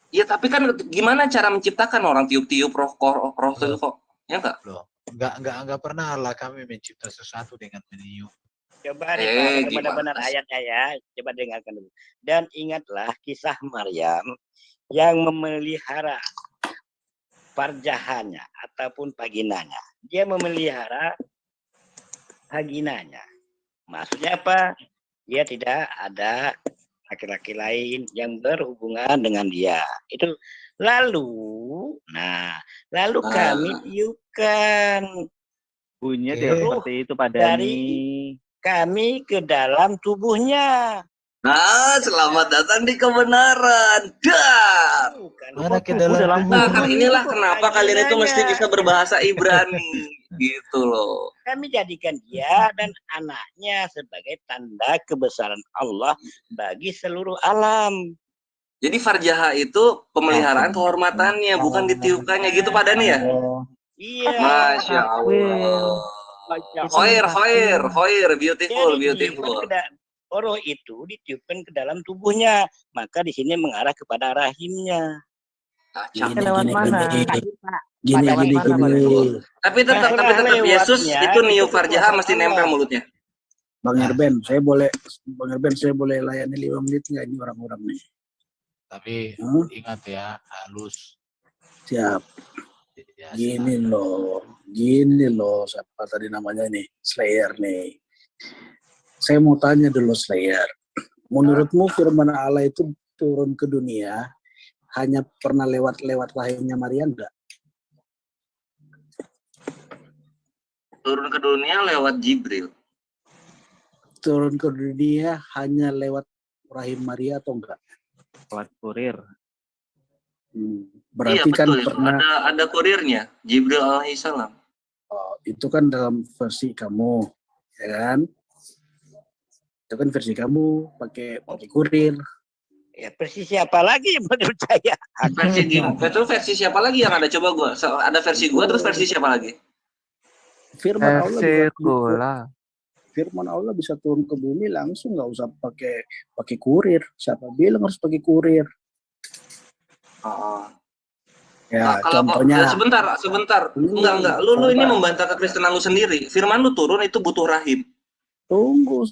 Iya, tapi kan gimana cara menciptakan orang tiup-tiup roh itu kok? Ya enggak? Loh, enggak pernah Allah kami mencipta sesuatu dengan meniup. Coba nih Pak, benar-benar ayatnya ya. Coba dengarkan dulu. Dan ingatlah kisah Maryam yang memelihara farjahanya ataupun vaginanya. Dia memelihara vaginanya. Maksudnya apa? Dia tidak ada laki-laki lain yang berhubungan dengan dia. Itu lalu kami tiupkan bunyinya seperti itu pada dari kami ke dalam tubuhnya. Nah, selamat datang di kebenaran. Dar. Inilah kenapa kalian itu mesti bisa berbahasa Ibrani, gitu loh. Kami jadikan dia dan anaknya sebagai tanda kebesaran Allah bagi seluruh alam. Jadi farjaha itu pemeliharaan kehormatannya, bukan ditiupkannya, gitu Pak Dani ya? Iya. Masya Allah. Khair, beautiful. Roh itu ditiupkan ke dalam tubuhnya, maka di sini mengarah kepada rahimnya. Lewat mana? Gini. Tapi tetap Yesus itu niup farjaha mesti nempel mulutnya. Bang Erben, saya boleh layani 5 menit nggak ini orang-orang nih? Tapi ingat ya, halus. Siap. Gini loh, siapa tadi namanya ini? Slayer nih. Saya mau tanya dulu Slayer, menurutmu firman Allah itu turun ke dunia hanya pernah lewat rahimnya Maria enggak? Turun ke dunia lewat Jibril. Turun ke dunia hanya lewat rahim Maria atau enggak? Lewat kurir. Iya, Berarti betul, kan pernah ada kurirnya, Jibril alaihissalam. Oh, itu kan dalam versi kamu, ya kan? Itu kan versi kamu pakai kurir. Ya versi siapa lagi menurut saya? Versi siapa lagi yang ada? Coba gua. Ada versi gua terus versi siapa lagi? Firman Allah bisa turun ke bumi langsung, nggak usah pakai kurir. Siapa bilang harus pakai kurir? Ya, contohnya. Sebentar. Enggak. Lu ini membantah kekristenan lu sendiri. Firman lu turun itu butuh rahim. Tunggu,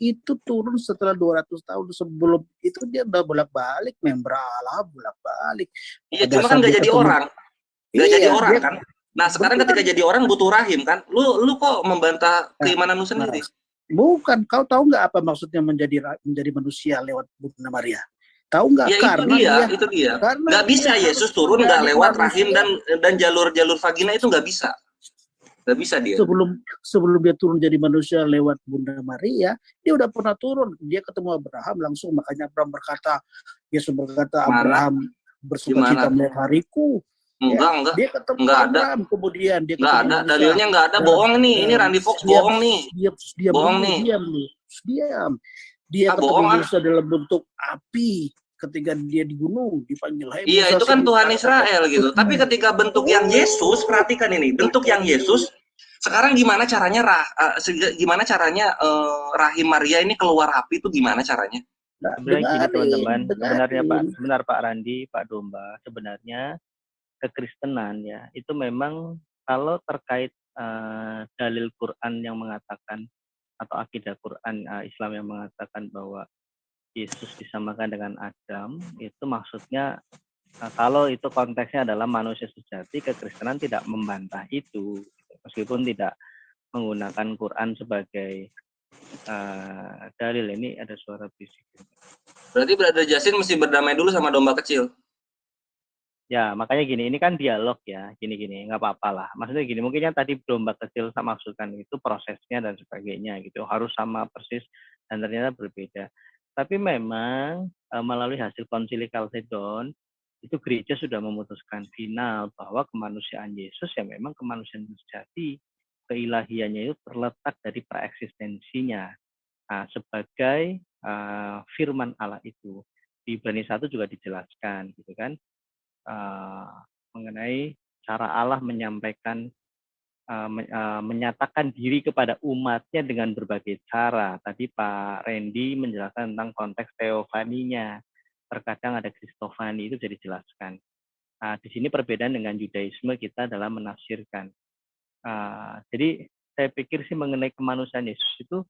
itu turun setelah 200 tahun sebelum itu dia udah bolak-balik member Allah bolak-balik. Iya, cuma kan nggak jadi orang. Nggak jadi orang kan. Nah, sekarang ketika jadi orang butuh rahim kan. Lu kok membantah keimanan lu sendiri? Bukan, kau tahu nggak apa maksudnya menjadi manusia lewat Bunda Maria? Tahu nggak? Ya, itu dia. Nggak bisa Yesus turun nggak lewat rahim dan jalur vagina itu nggak bisa. Nggak bisa dia. Sebelum dia turun jadi manusia lewat Bunda Maria, dia udah pernah turun. Dia ketemu Abraham langsung, makanya Yesus berkata, Abraham bersukacita melihat hariku. Enggak. Dia ketemu Abraham, kemudian dia nggak ada, dalilnya nggak ada. Bohong nih, ini Randy Fox bohong nih. Bohong nih. Diam. Dia ketemu Musa dalam bentuk api. Ketika dia di gunung dipanggil Iya, itu kan Tuhan Israel gitu. Tapi ketika bentuk yang Yesus, perhatikan ini, bentuk yang Yesus. Sekarang gimana caranya rahim Maria ini keluar api itu gimana caranya? Sebenarnya gini teman-teman, benar Pak Randi, Pak Domba, sebenarnya kekristenan ya itu memang kalau terkait dalil Quran yang mengatakan atau akidah Quran Islam yang mengatakan bahwa Yesus disamakan dengan Adam, itu maksudnya Nah, kalau itu konteksnya adalah manusia sejati, kekristenan tidak membantah itu, meskipun tidak menggunakan Quran sebagai dalil. Ini ada suara bisik. Berarti Brother Justin mesti berdamai dulu sama domba kecil. Ya, makanya gini, ini kan dialog ya, gini-gini, nggak apa-apa lah. Maksudnya gini, mungkin yang tadi domba kecil saya maksudkan itu prosesnya dan sebagainya gitu, harus sama persis dan ternyata berbeda. Tapi memang melalui hasil konsili Chalcedon, itu gereja sudah memutuskan final bahwa kemanusiaan Yesus ya memang kemanusiaan sejati, keilahiannya itu terletak dari praeksistensinya. Nah, sebagai firman Allah itu. Di Ibrani 1 juga dijelaskan gitu kan. Mengenai cara Allah menyampaikan menyatakan diri kepada umatnya dengan berbagai cara. Tadi Pak Randy menjelaskan tentang konteks teofaninya. Terkadang ada kristofani, itu jadi dijelaskan. Nah, di sini perbedaan dengan Yudaisme kita adalah menafsirkan. Jadi saya pikir sih mengenai kemanusiaan Yesus itu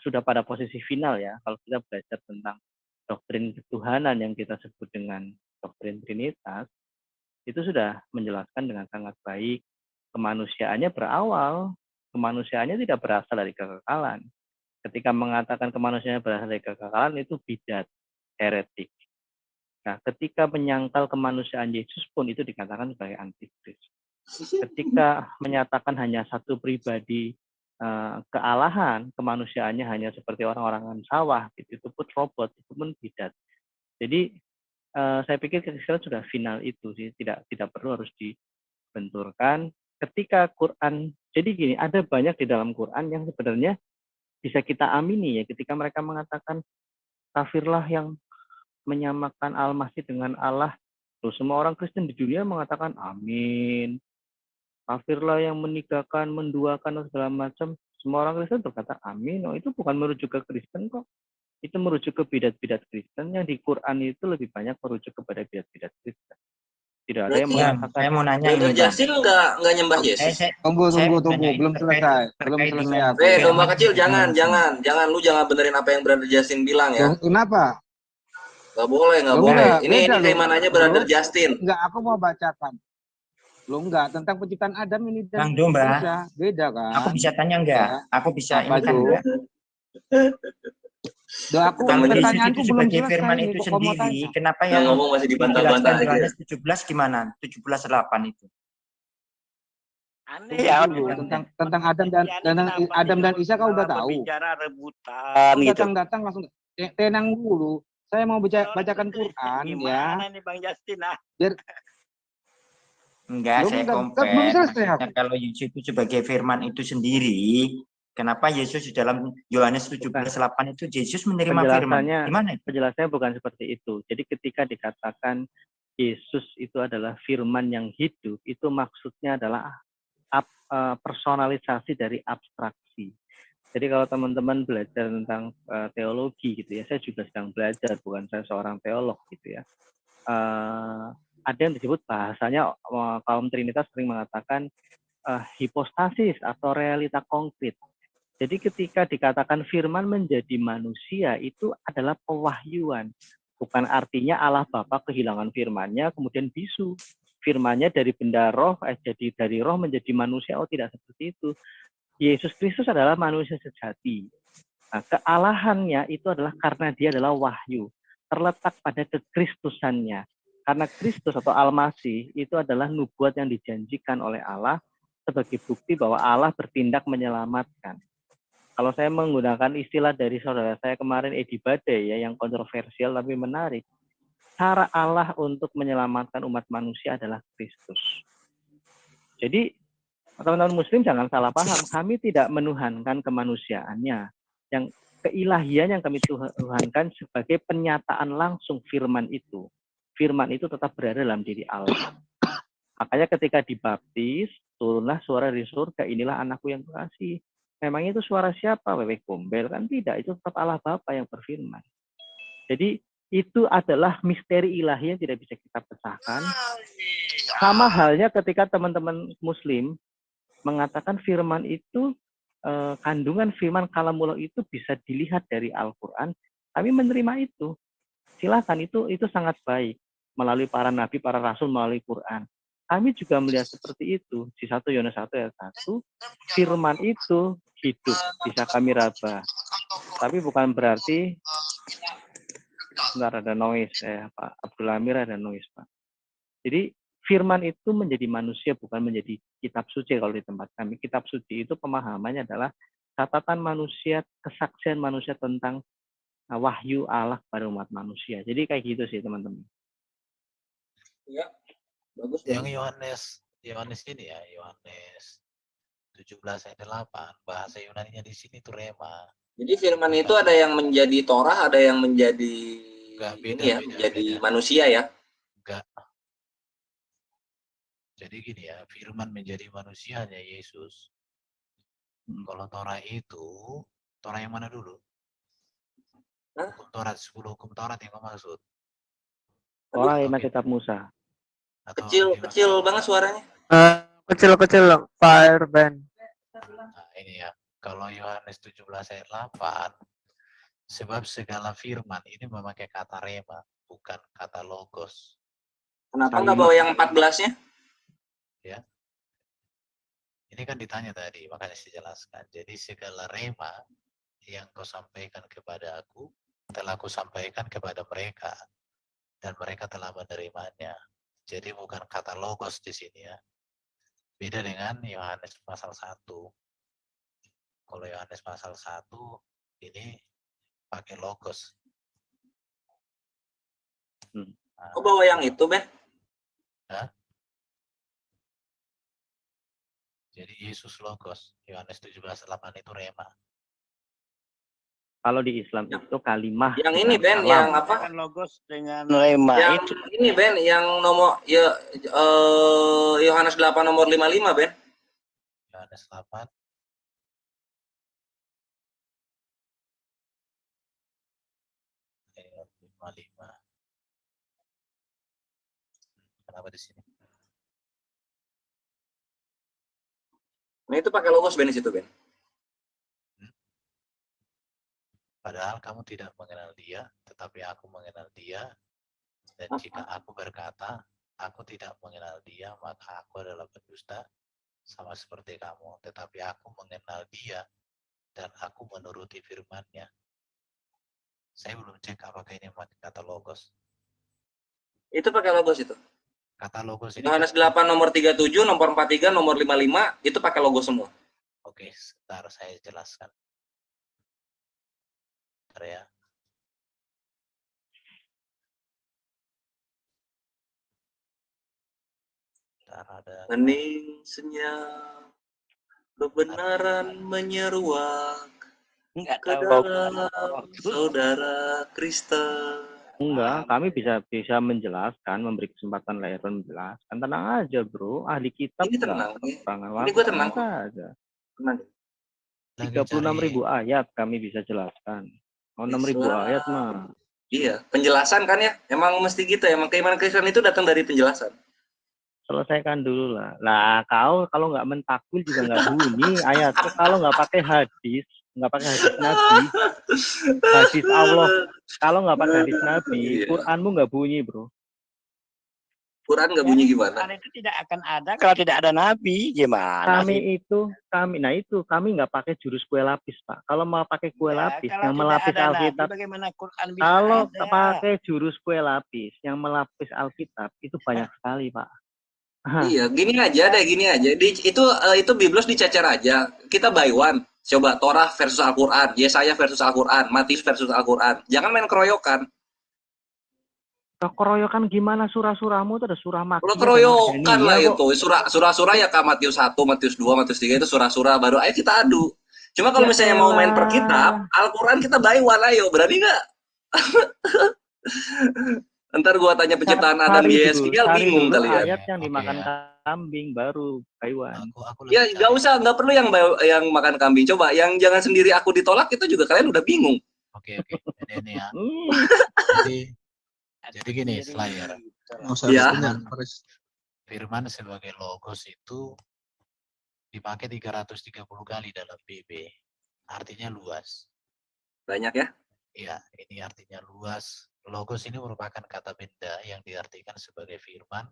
sudah pada posisi final ya. Kalau kita belajar tentang doktrin ketuhanan yang kita sebut dengan doktrin Trinitas, itu sudah menjelaskan dengan sangat baik. Kemanusiaannya berawal, kemanusiaannya tidak berasal dari kekekalan. Ketika mengatakan kemanusiaannya berasal dari kekekalan, itu bidat, heretik. Nah, ketika menyangkal kemanusiaan Yesus pun itu dikatakan sebagai antikris. Ketika menyatakan hanya satu pribadi kealahan, kemanusiaannya hanya seperti orang-orang sawah, itu pun robot, itu pun bidat. Jadi saya pikir kekristenan sudah final itu sih, tidak perlu harus dibenturkan. Ketika Quran, jadi gini, ada banyak di dalam Quran yang sebenarnya bisa kita amini ya, ketika mereka mengatakan kafirlah yang menyamakan Al-Masih dengan Allah. Terus semua orang Kristen di dunia mengatakan amin. Kafirlah yang menikahkan, menduakan dan segala macam. Semua orang Kristen berkata amin. Oh, itu bukan merujuk ke Kristen kok. Itu merujuk ke bidat-bidat Kristen, yang di Quran itu lebih banyak merujuk kepada bidat-bidat Kristen. Tidak ada yang mengatakan. Saya mau nanya Brother ini, Justin nggak nyembah Yesus. Tunggu, belum selesai. Domba kecil jangan lu jangan benerin apa yang Brother Justin bilang ya. Kenapa? Nggak boleh. Ini kayak mananya Brother Justin. Enggak, aku mau bacakan. Enggak, tentang penciptaan Adam ini dan Bang Domba, beda kan? aku bisa tanya enggak? Aku bisa ini kan enggak? Kalau Yesus itu sebagai firman itu sendiri, kenapa yang ngomong masih dibantah-bantah aja? Yohanes 17 gimana? 17:8 itu. Aneh ya, tentang Adam dan Isa kau udah tahu. Bicara rebutan gitu. Datang langsung tenang dulu. Saya mau bacakan Quran ya. Gimana nih Bang Justin Biar enggak, saya compare. Kalau Yesus itu sebagai firman itu sendiri, kenapa Yesus di dalam Yohanes 17:8 itu Yesus menerima firman? Gimana? Penjelasannya bukan seperti itu. Jadi ketika dikatakan Yesus itu adalah firman yang hidup, itu maksudnya adalah personalisasi dari abstraksi. Jadi kalau teman-teman belajar tentang teologi gitu ya, saya juga sedang belajar, bukan saya seorang teolog gitu ya. Ada yang disebut bahasanya kaum Trinitas sering mengatakan hipostasis atau realita konkret. Jadi ketika dikatakan firman menjadi manusia, itu adalah pewahyuan. Bukan artinya Allah Bapa kehilangan firmannya kemudian bisu. Firmannya dari benda roh, jadi dari roh menjadi manusia. Oh, tidak seperti itu. Yesus Kristus adalah manusia sejati. Nah, kealahannya itu adalah karena dia adalah wahyu. Terletak pada kekristusannya. Karena Kristus atau Al-Masih itu adalah nubuat yang dijanjikan oleh Allah sebagai bukti bahwa Allah bertindak menyelamatkan. Kalau saya menggunakan istilah dari saudara saya kemarin, Edi Badai, ya, yang kontroversial tapi menarik. Cara Allah untuk menyelamatkan umat manusia adalah Kristus. Jadi, teman-teman Muslim jangan salah paham. Kami tidak menuhankan kemanusiaannya. Yang keilahian yang kami tuhankan sebagai penyataan langsung firman itu. Firman itu tetap berada dalam diri Allah. Makanya ketika dibaptis, turunlah suara dari surga, inilah anakku yang kekasih. Memangnya itu suara siapa? Wewe Gombel? Kan tidak, itu tetap Allah Bapa yang berfirman. Jadi itu adalah misteri ilahi yang tidak bisa kita pecahkan. Sama halnya ketika teman-teman Muslim mengatakan firman itu, kandungan firman kalamullah itu bisa dilihat dari Al-Quran. Kami menerima itu. Silakan, itu sangat baik. melalui para nabi, para rasul, melalui Quran. Kami juga melihat seperti itu. Di 1 Yohanes 1 ayat 1, firman itu hidup, bisa kami raba. Tapi bukan berarti, sebentar ada noise ya Pak Abdul Amir, ada noise Pak. Jadi firman itu menjadi manusia, bukan menjadi kitab suci. Kalau di tempat kami, kitab suci itu pemahamannya adalah catatan manusia, kesaksian manusia tentang wahyu Allah pada umat manusia. Jadi kayak gitu sih teman-teman. Ya, bagus. Yang Yohanes ini ya, Yohanes 17 ayat 8, bahasa Yunaninya di sini itu rema. Jadi firman itu ada yang menjadi Torah, ada yang menjadi menjadi manusia ya? Enggak. Jadi gini ya, firman menjadi manusianya Yesus. Kalau Torah itu, Torah yang mana dulu? Hukum Taurat, 10 hukum Taurat yang kau maksud? Torah lima kitab Musa. Kecil banget suaranya. Kecil Pak Erben. Nah, ini ya, kalau Yohanes 17 ayat 8, sebab segala firman ini memakai kata rema, bukan kata logos. Kenapa nggak bawa yang 14-nya? Ya. Ini kan ditanya tadi, makanya saya jelaskan. Jadi segala rema yang kau sampaikan kepada aku, telah aku sampaikan kepada mereka, dan mereka telah menerimanya. Jadi bukan kata logos di sini ya. Beda dengan Yohanes pasal 1. Kalau Yohanes pasal 1, ini pakai logos. Kok bawa yang itu, Ben? Hah? Jadi Yesus logos, Yohanes 17:8 itu rema. Kalau di Islam itu kalimah. Yang ini Ben, yang apa? Logos dengan rema. Yang itu. Ini Ben, yang nomor ya Yohanes 8 nomor 55 Ben. Yohanes 8. Ayat 55. Kenapa di sini? Nah itu pakai logos Ben di situ Ben. Padahal kamu tidak mengenal dia, tetapi aku mengenal dia. Dan jika aku berkata, aku tidak mengenal dia, maka aku adalah pendusta, sama seperti kamu. Tetapi aku mengenal dia, dan aku menuruti firman-Nya. Saya belum cek apakah ini kata logos. Itu pakai logos itu. Kata logos ini. Yohanes 8 nomor 37, nomor 43, nomor 55, itu pakai logos semua. Oke, sebentar saya jelaskan. Ya. Hening senyap, kebenaran menyeruak ke dalam saudara Kristen. Enggak, kami bisa menjelaskan, memberi kesempatan Leon menjelaskan. Tenang aja bro, ahli kitab. Ini tenang. Ini gue tenang aja. Tenang. 36.000 ayat kami bisa jelaskan. Oh, 6.000 ayat mah. Iya, penjelasan kan ya. Emang mesti gitu ya. Emang keimanan Kristen itu datang dari penjelasan. Selesaikan dulu lah. Lah, kau kalau nggak mentakwil juga nggak bunyi ayat. Kalau nggak pakai hadis Nabi, hadis Allah. Kalau nggak pakai hadis Nabi, Quranmu nggak bunyi, bro. Quran nggak bunyi gimana? Quran itu tidak akan ada kalau tidak ada Nabi, gimana? Kami nggak pakai jurus kue lapis, Pak. Kalau mau pakai kue lapis yang melapis Alkitab, bagaimana Quran bisa kalau ada? pakai jurus kue lapis yang melapis Alkitab itu banyak sekali, Pak. Iya, gini aja. Itu Biblos dicacar aja. Kita buy one. Coba Torah versus Al-Quran, Yesaya versus Al-Quran, Matius versus Al-Quran. Jangan main keroyokan. Keroyokan gimana? Surah-surahmu itu ada surah Makkiyah. Kalau keroyokan lah itu. Surah-surah ya Kak, Matius 1, Matius 2, Matius 3 itu surah-surah baru. Ayo kita adu. Cuma kalau misalnya mau main per kitab, Al-Quran kita buy one, ayo. Berani nggak? Ntar gua tanya penciptaan Adam di YSQL bingung kalian. Ayat yang dimakan kambing baru Taiwan. Ya nggak perlu yang makan kambing. Coba yang jangan sendiri aku ditolak itu juga kalian udah bingung. Oke. Ini ya. Jadi gini, Slayer. Ya. Firman sebagai logos itu dipakai 330 kali dalam BB. Artinya luas. Banyak ya? Ya, ini artinya luas. Logos ini merupakan kata benda yang diartikan sebagai firman,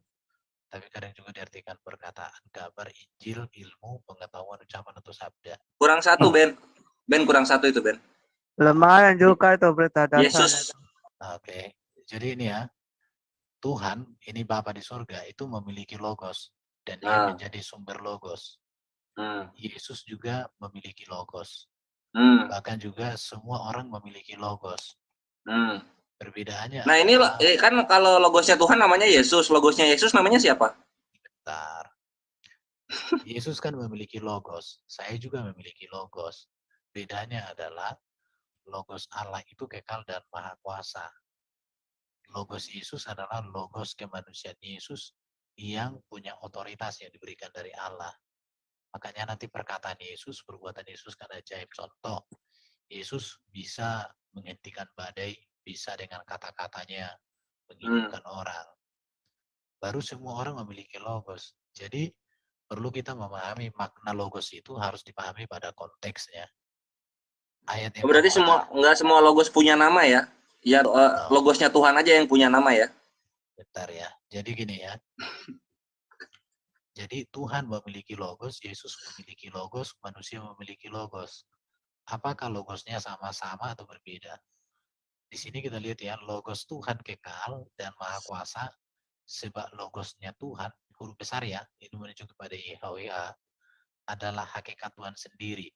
tapi kadang juga diartikan perkataan, kabar, Injil, ilmu, pengetahuan, ucapan, atau sabda. Kurang satu, Ben. Ben, kurang satu itu, Ben. Lumayan juga itu berita dasar. Yesus. Oke, jadi ini ya, Tuhan, ini Bapa di surga, itu memiliki logos, dan dia menjadi sumber logos. Yesus juga memiliki logos. Bahkan juga semua orang memiliki logos. Perbedaannya Nah ini kan kalau logosnya Tuhan namanya Yesus, logosnya Yesus namanya siapa? Bentar. Yesus kan memiliki logos, saya juga memiliki logos. Bedanya adalah logos Allah itu kekal dan maha kuasa. Logos Yesus adalah logos kemanusiaan Yesus yang punya otoritas yang diberikan dari Allah. Makanya nanti perkataan Yesus, perbuatan Yesus kan ajaib. Contoh, Yesus bisa menghentikan badai, bisa dengan kata-katanya menghidupkan orang. Baru semua orang memiliki logos. Jadi perlu kita memahami makna logos itu harus dipahami pada konteksnya. Ayat yang berarti nggak semua logos punya nama ya? Ya logosnya Tuhan aja yang punya nama ya? Bentar ya. Jadi gini ya. Jadi Tuhan memiliki logos, Yesus memiliki logos, manusia memiliki logos. Apakah logosnya sama-sama atau berbeda? Di sini kita lihat ya, logos Tuhan kekal dan maha kuasa, sebab logosnya Tuhan, huruf besar ya, ini menuju kepada YHWH, adalah hakikat Tuhan sendiri.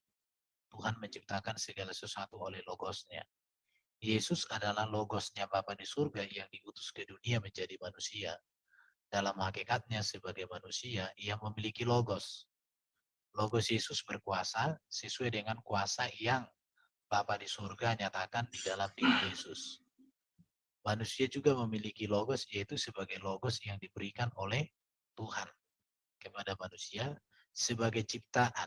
Tuhan menciptakan segala sesuatu oleh logosnya. Yesus adalah logosnya Bapa di surga yang diutus ke dunia menjadi manusia. Dalam hakikatnya sebagai manusia, ia memiliki logos. Logos Yesus berkuasa sesuai dengan kuasa yang Bapa di surga nyatakan di dalam diri Yesus. Manusia juga memiliki logos, yaitu sebagai logos yang diberikan oleh Tuhan kepada manusia sebagai ciptaan.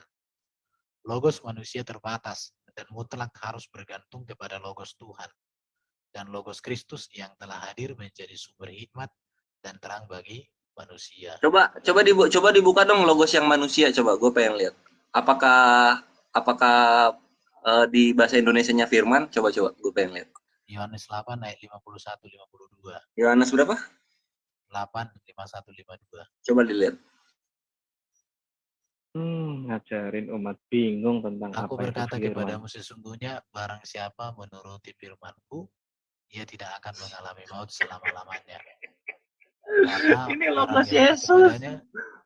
Logos manusia terbatas dan mutlak harus bergantung kepada logos Tuhan. Dan logos Kristus yang telah hadir menjadi sumber hikmat dan terang bagi manusia. Coba dibuka dong logos yang manusia, coba gue pengen lihat. Apakah di bahasa Indonesianya firman? Coba gue pengen lihat. Yohanes 8 ayat 51-52. Yohanes berapa? 8 51-52. Coba dilihat. Ngajarin umat bingung tentang Aku apa berkata itu firman. kepadamu sesungguhnya barang siapa menuruti firman-Ku, ia tidak akan mengalami maut selama-lamanya. Kata ini orang Yesus.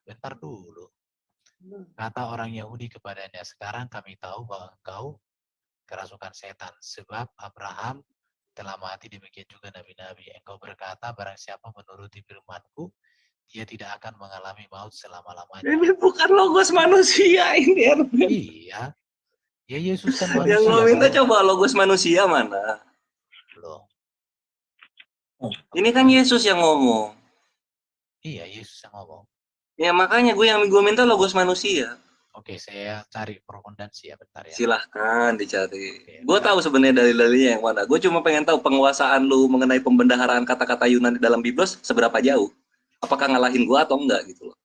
Bentar dulu. Kata orang Yahudi kepadanya, sekarang kami tahu bahwa engkau kerasukan setan, sebab Abraham telah mati, demikian juga nabi-nabi. Engkau berkata, barang siapa menuruti firman-Ku, dia tidak akan mengalami maut selama-lamanya. Ini bukan logos manusia ini. Iya. Ya Yesus kan manusia. Yang lo minta coba logos manusia mana? Loh. Ini kan Yesus yang ngomong. Iya, Yesus yang ngomong. Ya makanya gue minta logos manusia. Oke, saya cari prokondansi ya, bentar ya. Silahkan dicari. Gue tahu sebenarnya dalil-dalilnya yang mana. Gue cuma pengen tahu penguasaan lu mengenai pembendaharaan kata-kata Yunani dalam Biblos seberapa jauh. Apakah ngalahin gue atau enggak gitu loh.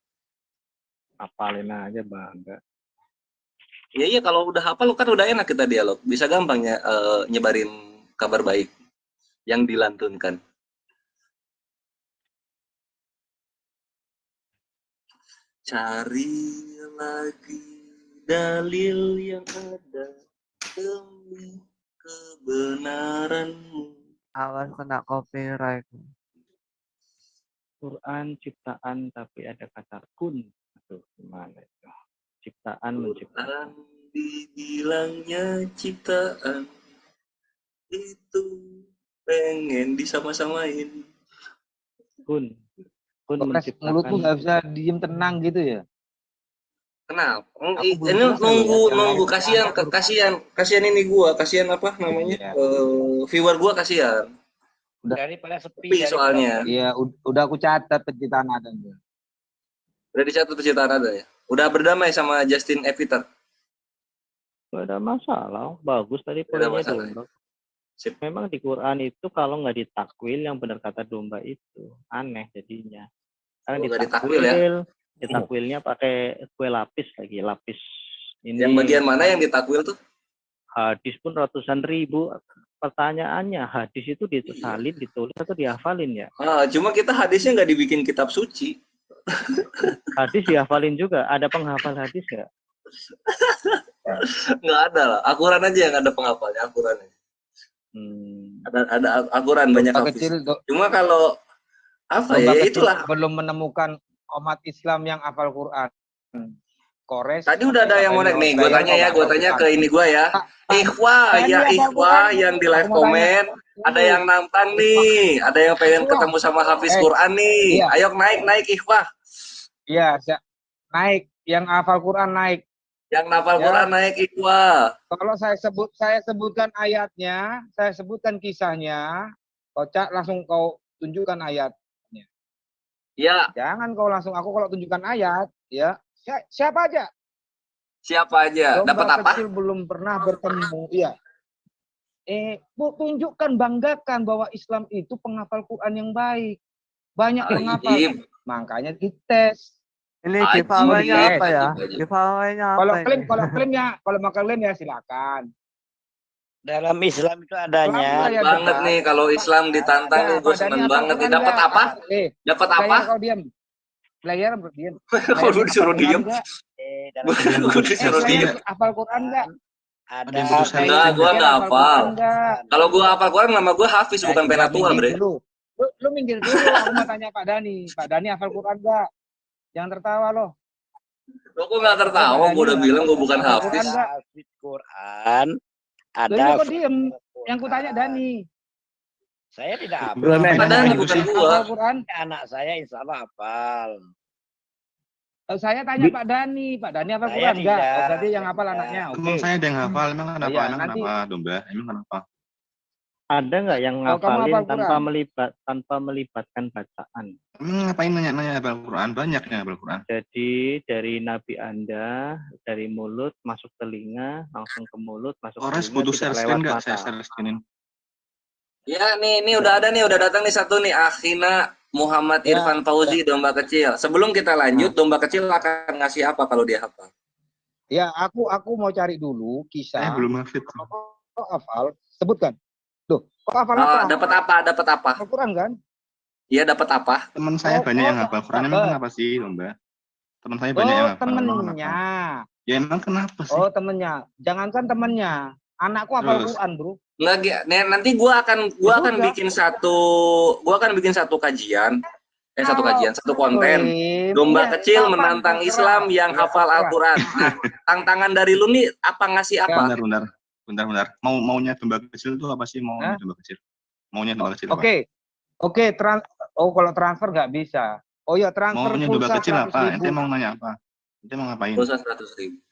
Apalin aja bangga. Iya kalau udah hafal kan udah enak kita dialog. Bisa gampang nyebarin kabar baik yang dilantunkan. Cari lagi dalil yang ada demi kebenaranmu. Awas kena copyright. Quran ciptaan tapi ada kata kun. Aduh, gimana itu? Ciptaan menciptakan. Dibilangnya ciptaan itu pengen disama-samain. Kun menciptakan. Mulutmu nggak bisa diem tenang gitu ya? Kenapa? Ini nunggu kasihan ini gua, kasihan apa namanya? Viewer gua kasihan. Daripada sepi soalnya. Iya, udah aku catat penciptaan adanya. Udah dicatat penciptaan adanya. Udah berdamai sama Justin Eviter. Gak ada masalah, bagus tadi poinnya domba. Memang di Quran itu kalau nggak ditakwil yang benar kata domba itu aneh jadinya. Karena ditakwil ya. Ditakwilnya pakai kue lapis lagi, lapis ini. Yang bagian mana yang ditakwil tuh? hadis pun ratusan ribu. Pertanyaannya, hadis itu disalin, ditulis atau dihafalin ya? Cuma kita hadisnya nggak dibikin kitab suci. Hadis dihafalin juga. Ada penghafal hadis nggak? Nggak ada lah. Al-Quran aja yang ada penghafalnya. Al-Quran. Ada Al-Quran banyak hadis. Cuma kalau apa ya itulah. Belum menemukan umat Islam yang hafal Quran. Kores. Tadi udah ada yang mau nih, gue tanya ke ini gue ya. Ikhwah yang di live komen, ada yang nantang nih, ada yang pengen ketemu sama Hafiz Quran nih. Ayo naik Ikhwah. Iya, naik. Yang hafal Quran naik. Yang hafal Quran naik Ikhwah. Kalau saya sebutkan ayatnya, saya sebutkan kisahnya, kocak langsung kau tunjukkan ayatnya. Ya. Jangan kau langsung aku kalau tunjukkan ayat, ya. Siapa aja? Siapa aja? Dapat apa? Kecil belum pernah bertemu, iya. Tunjukkan, banggakan bahwa Islam itu penghafal Quran yang baik. Banyak penghafal. Makanya dites. Ini giveaway-nya apa ya? Giveaway-nya apa? Kalau mau klaim ya silakan. Dalam Islam itu adanya banget nih kalau Islam ditantang gue seneng banget nih. Dapat apa? Dapat apa? Kau diam. Player berdiam. Kalau lu disuruh diam. Gue disuruh diam. Hafal Quran enggak? Enggak, gue nggak hafal. Kalau gue hafal Quran, nama gue Hafiz bukan Penatua, bre. Lu minggir dulu, aku mau tanya Pak Dani. Pak Dani hafal Quran enggak? Jangan tertawa loh. Lo kok nggak tertawa? Gue udah bilang gue bukan Hafiz. Quran ada. Lu kok diem? Yang kutanya Dani. Saya tidak hafal. Dani bukan gua. Anak saya insya Allah hafal. Saya tanya Pak Dani hafal Quran enggak? Oh, berarti yang hafal anaknya. Teman saya ada yang hafal, emang kenapa? Kenapa, Domba? Emang kenapa? Ada nggak yang ngafalin tanpa melibatkan bacaan? Ngapain nanya hafal Quran? Banyak yang hafal Quran. Jadi dari Nabi Anda, dari mulut masuk telinga, langsung ke mulut, masuk telinga, butuh share screen nggak? Saya share screenin. Ya, nih udah ada nih, udah datang nih satu nih, Akhina Muhammad Irfan Fauzi, domba kecil. Sebelum kita lanjut, domba kecil akan ngasih apa kalau dia hafal? Ya, aku mau cari dulu kisah. Belum hafal. Kok hafal? Sebutkan. Tuh, kok hafal apa? Dapat apa? Al-Quran kan? Iya, dapat apa? Teman saya banyak yang hafal Quran, emang kenapa sih, domba? Teman saya banyak yang hafal. Temennya. Ya emang kenapa sih? Oh, temennya. Jangankan temennya. Anakku hafal Quran, bro. Nggak, nanti gua akan bikin satu kajian, satu konten. Domba kecil menantang Islam yang hafal Al-Quran. Nah, tantangan dari lu nih apa ngasih apa? Bentar. Maunya domba kecil itu apa sih? Maunya domba kecil. Maunya domba kecil apa? Oke, kalau transfer nggak bisa. Oh ya, transfer maunya domba kecil apa? Ente mau nanya apa? Ente mau ngapain? Pulsa 100.000.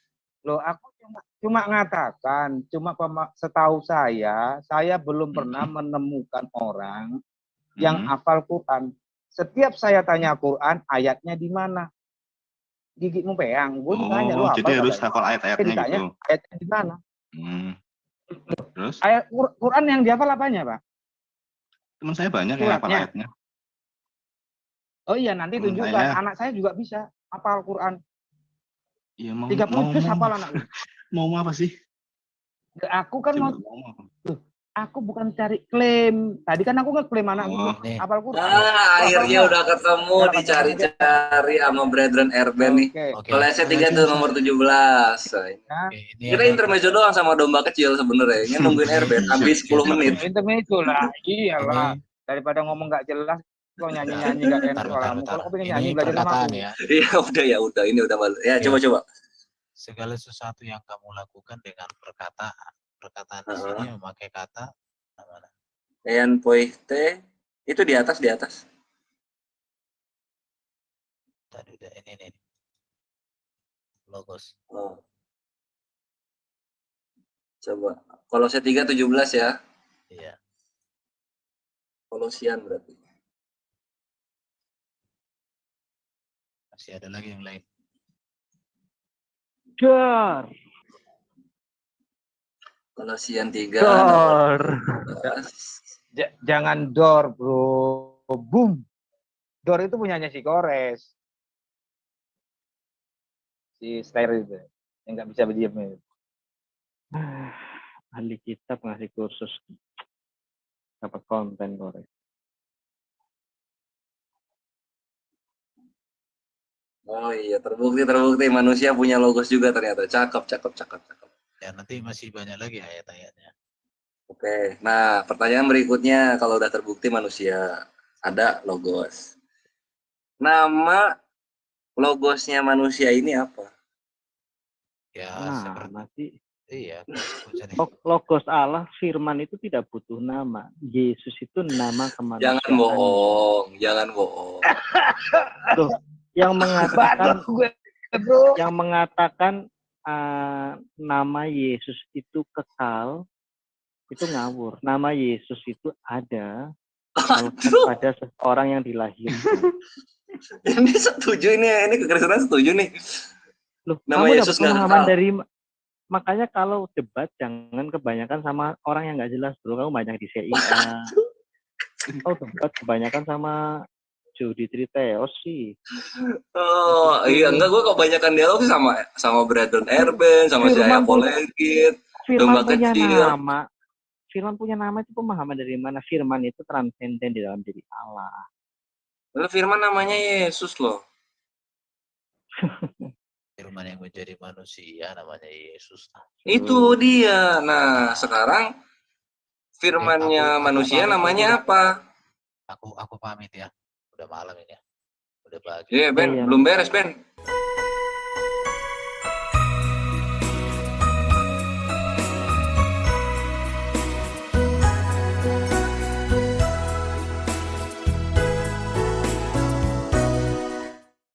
Loh, aku cuma ngatakan, setahu saya belum pernah menemukan orang yang hafal Quran. Setiap saya tanya Quran, ayatnya di mana? Gigimu peang, gue tanya lu hafal. Jadi harus hafal ayat-ayatnya gitu. Ayatnya di mana? Terus? Ayat Quran yang dihafal apanya, Pak? Teman saya banyak yang hafal ayatnya. Oh iya, nanti tunjukkan. Anak saya juga bisa hafal Quran. Iya, 30 juz hafal anak lu. Mau apa sih? Aku kan aku bukan cari klaim. Tadi kan aku ngeklaim anak gue hafal Quran. Akhirnya udah ketemu, dicari-cari sama Brethren RB nih. Kelasnya 3 tuh nomor 17. Kita intermezzo doang sama domba kecil sebenarnya. Ini nungguin RB habis 10 menit. Intermezzo lah. Iyalah. Daripada ngomong nggak jelas, kok nyanyi-nyanyi nggak enak suaramu. Kalau aku pengen nyanyi belajar sama aku. Ya udah, ini udah balik. Ya, coba. Segala sesuatu yang kamu lakukan dengan perkataan di sini memakai kata mana? En poiste itu di atas. Tadi udah ini logos. Coba. Kolose 3:17 ya. Iya. Kolosian berarti. Masih ada lagi yang lain. Dor. Kolosian 3. Dor. Jangan dor, bro. Boom. Dor itu punyanya si Kores. Si Slayer itu. Yang nggak bisa berdiam itu. ahli kitab ngasih kursus dapat konten Kores. Oh iya, terbukti manusia punya logos juga ternyata. Cakep. Ya nanti masih banyak lagi ayat-ayatnya. Oke, nah pertanyaan berikutnya, kalau udah terbukti manusia ada logos. Nama logosnya manusia ini apa? Ya, seperti iya. Logos Allah, firman itu tidak butuh nama. Yesus itu nama kemanusiaan. Jangan bohong. Tuh, yang mengatakan nama Yesus itu kekal, itu ngawur. Nama Yesus itu ada pada seseorang yang dilahirkan. Ini setuju ini kekristenan setuju nih. Loh, nama Yesus nggak kekal. Makanya kalau debat jangan kebanyakan sama orang yang nggak jelas bro. Kamu banyak di CIA. Kau debat kebanyakan sama Jody Triteos sih. Oh iya, enggak, gue kebanyakan dialog sama Brandon Erben, sama Saya Polegit. Firman punya nama. Firman punya nama itu pemahaman dari mana? Firman itu transenden di dalam diri Allah. Lalu Firman namanya Yesus loh. Firman yang menjadi manusia namanya Yesus. Itu dia. Nah, sekarang firmannya manusia namanya apa? Aku pamit ya. Udah malam ini ya. Udah pagi. Iya, Ben. Belum beres, Ben.